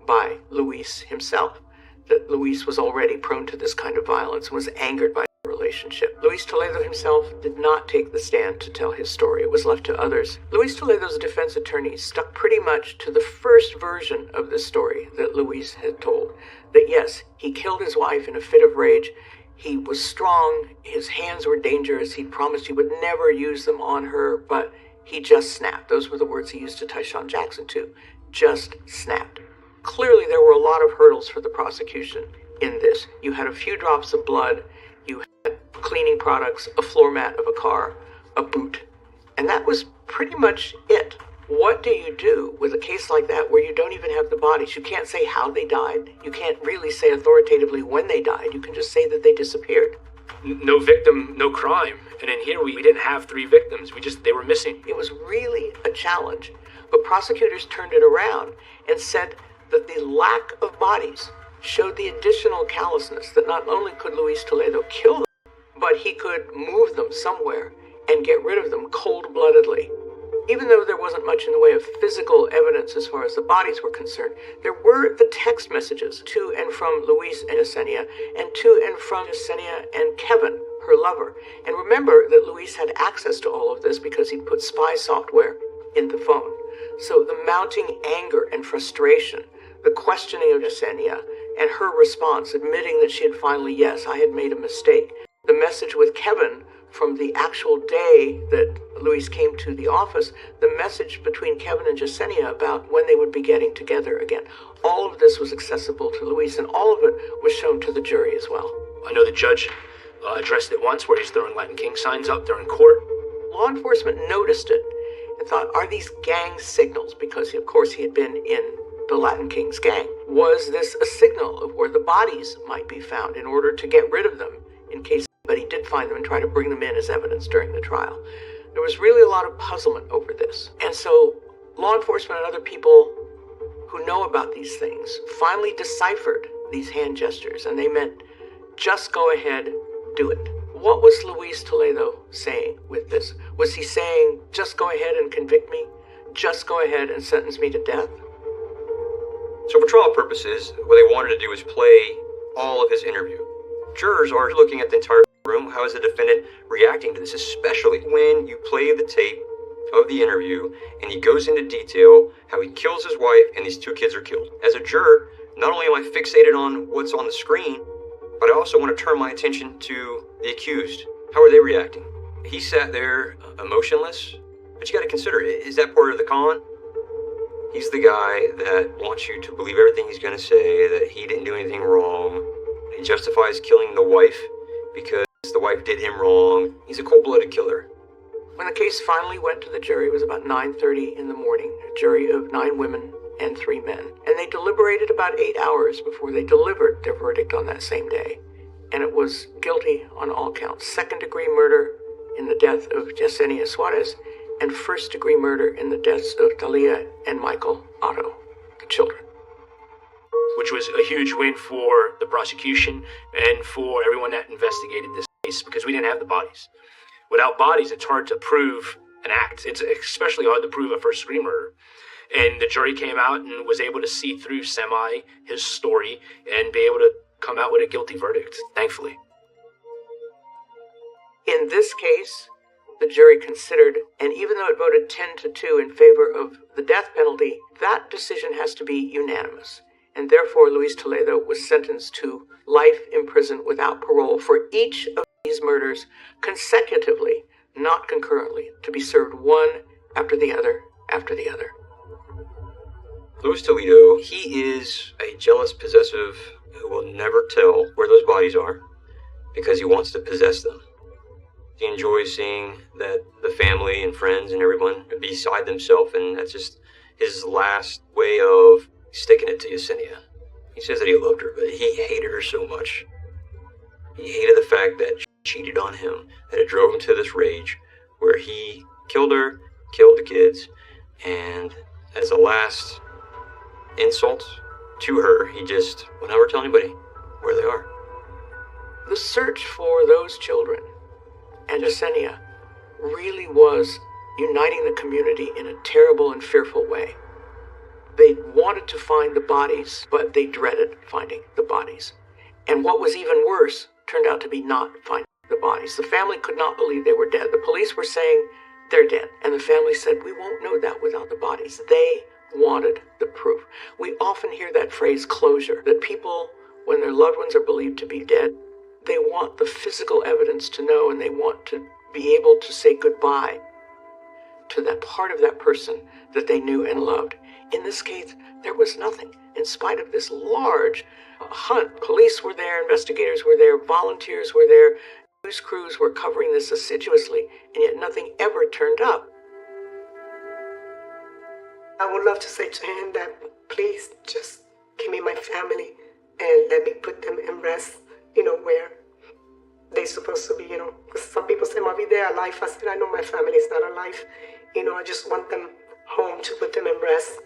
by Luis himself, that Luis was already prone to this kind of violence and was angered by the relationship. Luis Toledo himself did not take the stand to tell his story. It was left to others. Luis Toledo's defense attorney stuck pretty much to the first version of this story that Luis had told, that yes, he killed his wife in a fit of rage. He was strong, his hands were dangerous, he promised he would never use them on her, but he just snapped. Those were the words he used to Tyshawn Jackson too. Just snapped. Clearly there were a lot of hurdles for the prosecution in this. You had a few drops of blood, you had cleaning products, a floor mat of a car, a boot, and that was pretty much it. What do you do with a case like that where you don't even have the bodies? You can't say how they died. You can't really say authoritatively when they died. You can just say that they disappeared. No victim, no crime. And in here, we didn't have 3 victims. They were missing. It was really a challenge. But prosecutors turned it around and said that the lack of bodies showed the additional callousness that not only could Luis Toledo kill them, but he could move them somewhere and get rid of them cold-bloodedly. Even though there wasn't much in the way of physical evidence as far as the bodies were concerned, there were the text messages to and from Luis and Yesenia, and to and from Yesenia and Kevin, her lover. And remember that Luis had access to all of this because he put spy software in the phone. So the mounting anger and frustration, the questioning of Yesenia, and her response admitting that she had finally, yes, I had made a mistake. The message with Kevin from the actual day that Luis came to the office, the message between Kevin and Yesenia about when they would be getting together again. All of this was accessible to Luis, and all of it was shown to the jury as well. I know the judge addressed it once where he's throwing Latin King signs up during court. Law enforcement noticed it and thought, are these gang signals? Because, of course, he had been in the Latin Kings gang. Was this a signal of where the bodies might be found in order to get rid of them in case anybody did find them and try to bring them in as evidence during the trial? There was really a lot of puzzlement over this. And so law enforcement and other people who know about these things finally deciphered these hand gestures, and they meant, just go ahead, do it. What was Luis Toledo saying with this? Was he saying, just go ahead and convict me? Just go ahead and sentence me to death? So for trial purposes, what they wanted to do was play all of his interview. Jurors are looking at the entire room. How is the defendant reacting to this, especially when you play the tape of the interview and he goes into detail how he kills his wife and these 2 kids are killed. As a juror, not only am I fixated on what's on the screen, but I also want to turn my attention to the accused. How are they reacting? He sat there emotionless, but you got to consider, is that part of the con? He's the guy that wants you to believe everything he's going to say, that he didn't do anything wrong. He justifies killing the wife because the wife did him wrong. He's a cold-blooded killer. When the case finally went to the jury, it was about 9:30 in the morning, a jury of 9 women and 3 men. And they deliberated about 8 hours before they delivered their verdict on that same day. And it was guilty on all counts. 2nd-degree murder in the death of Yesenia Suarez, and 1st-degree murder in the deaths of Talia and Michael Otto, the children. Which was a huge win for the prosecution and for everyone that investigated this case, because we didn't have the bodies. Without bodies, it's hard to prove an act. It's especially hard to prove a first-degree murder. And the jury came out and was able to see through his story and be able to come out with a guilty verdict, thankfully. In this case, the jury considered, and even though it voted 10-2 in favor of the death penalty, that decision has to be unanimous. And therefore, Luis Toledo was sentenced to life in prison without parole for each of these murders consecutively, not concurrently, to be served one after the other after the other. Louis Toledo, he is a jealous possessive who will never tell where those bodies are because he wants to possess them. He enjoys seeing that the family and friends and everyone are beside themselves, and that's just his last way of sticking it to Yesenia. He says that he loved her, but he hated her so much. He hated the fact that she cheated on him, that it drove him to this rage where he killed her, killed the kids, and as a last insult to her, he just will never tell anybody where they are. The search for those children and Yesenia really was uniting the community in a terrible and fearful way. They wanted to find the bodies, but they dreaded finding the bodies. And what was even worse turned out to be not finding the bodies. The family could not believe they were dead. The police were saying they're dead. And the family said, we won't know that without the bodies. They wanted the proof. We often hear that phrase, closure, that people, when their loved ones are believed to be dead, they want the physical evidence to know, and they want to be able to say goodbye to that part of that person that they knew and loved. In this case, there was nothing. In spite of this large hunt, police were there, investigators were there, volunteers were there, news crews were covering this assiduously, and yet nothing ever turned up. I would love to say to him that please just give me my family and let me put them in rest, where they're supposed to be, because some people say, Mavi, they're alive. I said, I know my family is not alive. I just want them home to put them in rest.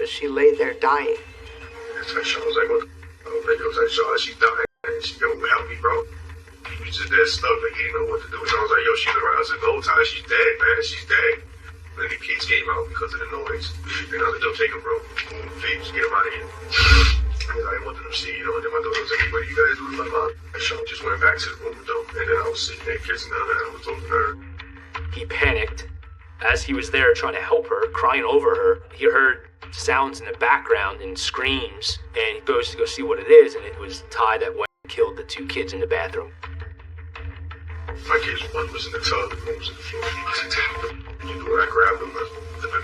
She lay there dying. I was like, what? She died. She don't help me, bro. He was just dead stuck, like he didn't know what to do. So I was like, yo, she's around. I said, no, Ty, she's dead, man. She's dead. Then the kids came out because of the noise. And I was like, don't take him, bro. Please, get him out of here. I didn't want them to see, you know, and then my daughter was like, what are you guys doing? Like, I just went back to the room, though. And then I was sitting there kissing her, and I was talking to her. He panicked as he was there trying to help her, crying over her. He heard sounds in the background and screams, and he goes to go see what it is, and it was Ty that went and killed the 2 kids in the bathroom. My kids, one was in the tub, one was in the floor. He was in town. You know, when I grabbed him, I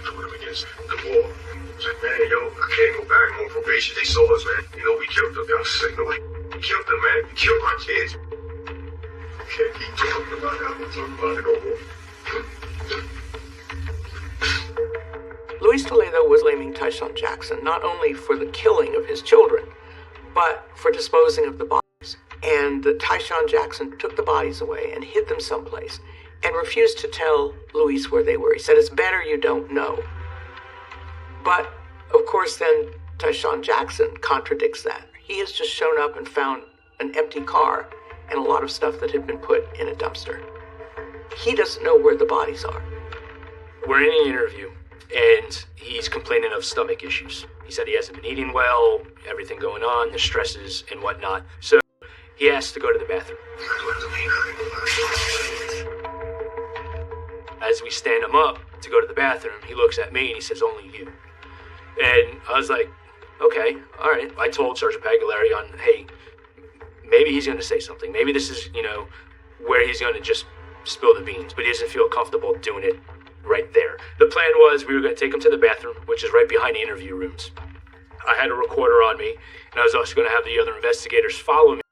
threw him against the wall. I was like, man, yo, I can't go back. I'm on probation. They saw us, man. You know, we killed them. I was like, no, we killed them, man. We killed my kids. I can't keep talking about it. I don't talk about it no more. Luis Toledo was blaming Tyshawn Jackson not only for the killing of his children, but for disposing of the bodies. And Tyshawn Jackson took the bodies away and hid them someplace and refused to tell Luis where they were. He said, it's better you don't know. But, of course, then Tyshawn Jackson contradicts that. He has just shown up and found an empty car and a lot of stuff that had been put in a dumpster. He doesn't know where the bodies are. We're in an interview, and he's complaining of stomach issues. He said he hasn't been eating well, everything going on, the stresses and whatnot. So he asked to go to the bathroom. As we stand him up to go to the bathroom, he looks at me and he says, only you. And I was like, okay, all right. I told Sergeant Pagliari hey, maybe he's going to say something. Maybe this is, where he's going to just spill the beans, but he doesn't feel comfortable doing it right there. The plan was we were going to take him to the bathroom, which is right behind the interview rooms. I had a recorder on me, and I was also going to have the other investigators follow me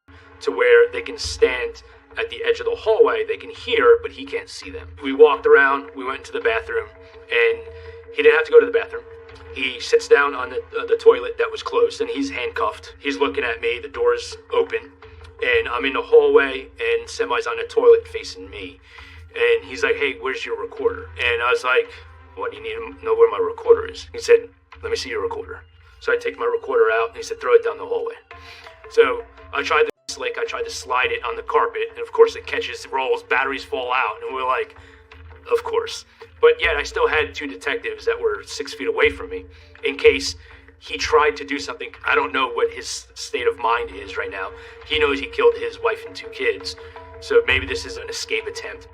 to where they can stand at the edge of the hallway. They can hear, but he can't see them. We walked around, we went into the bathroom, and he didn't have to go to the bathroom. He sits down on the toilet that was closed, and he's handcuffed. He's looking at me, the door's open, and I'm in the hallway, and Semi's on the toilet facing me. And he's like, hey, where's your recorder? And I was like, what, do you need to know where my recorder is? He said, let me see your recorder. So I take my recorder out, and he said, throw it down the hallway. So I tried the slick, I tried to slide it on the carpet, and of course it catches, rolls, batteries fall out, and we're like, of course. But yet I still had 2 detectives that were 6 feet away from me in case he tried to do something. I don't know what his state of mind is right now. He knows he killed his wife and 2 kids, so maybe this is an escape attempt.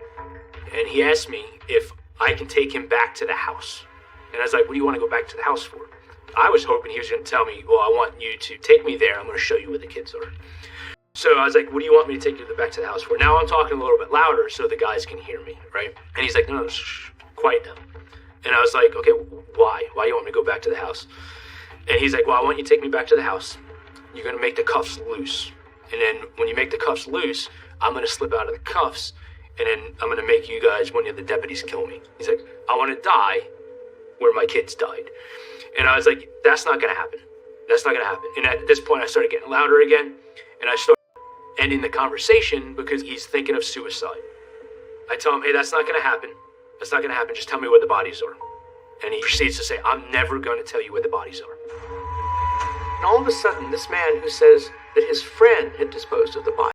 And he asked me if I can take him back to the house. And I was like, what do you want to go back to the house for? I was hoping he was going to tell me, well, I want you to take me there. I'm going to show you where the kids are. So I was like, what do you want me to take you back to the house for? Now I'm talking a little bit louder so the guys can hear me, right? And he's like, no, shh, quiet down. And I was like, okay, why? Why do you want me to go back to the house? And he's like, well, I want you to take me back to the house. You're going to make the cuffs loose. And then when you make the cuffs loose, I'm going to slip out of the cuffs. And then I'm going to make you guys, one of the deputies, kill me. He's like, I want to die where my kids died. And I was like, that's not going to happen. That's not going to happen. And at this point, I started getting louder again. And I started ending the conversation because he's thinking of suicide. I tell him, hey, that's not going to happen. That's not going to happen. Just tell me where the bodies are. And he proceeds to say, I'm never going to tell you where the bodies are. And all of a sudden, this man who says that his friend had disposed of the body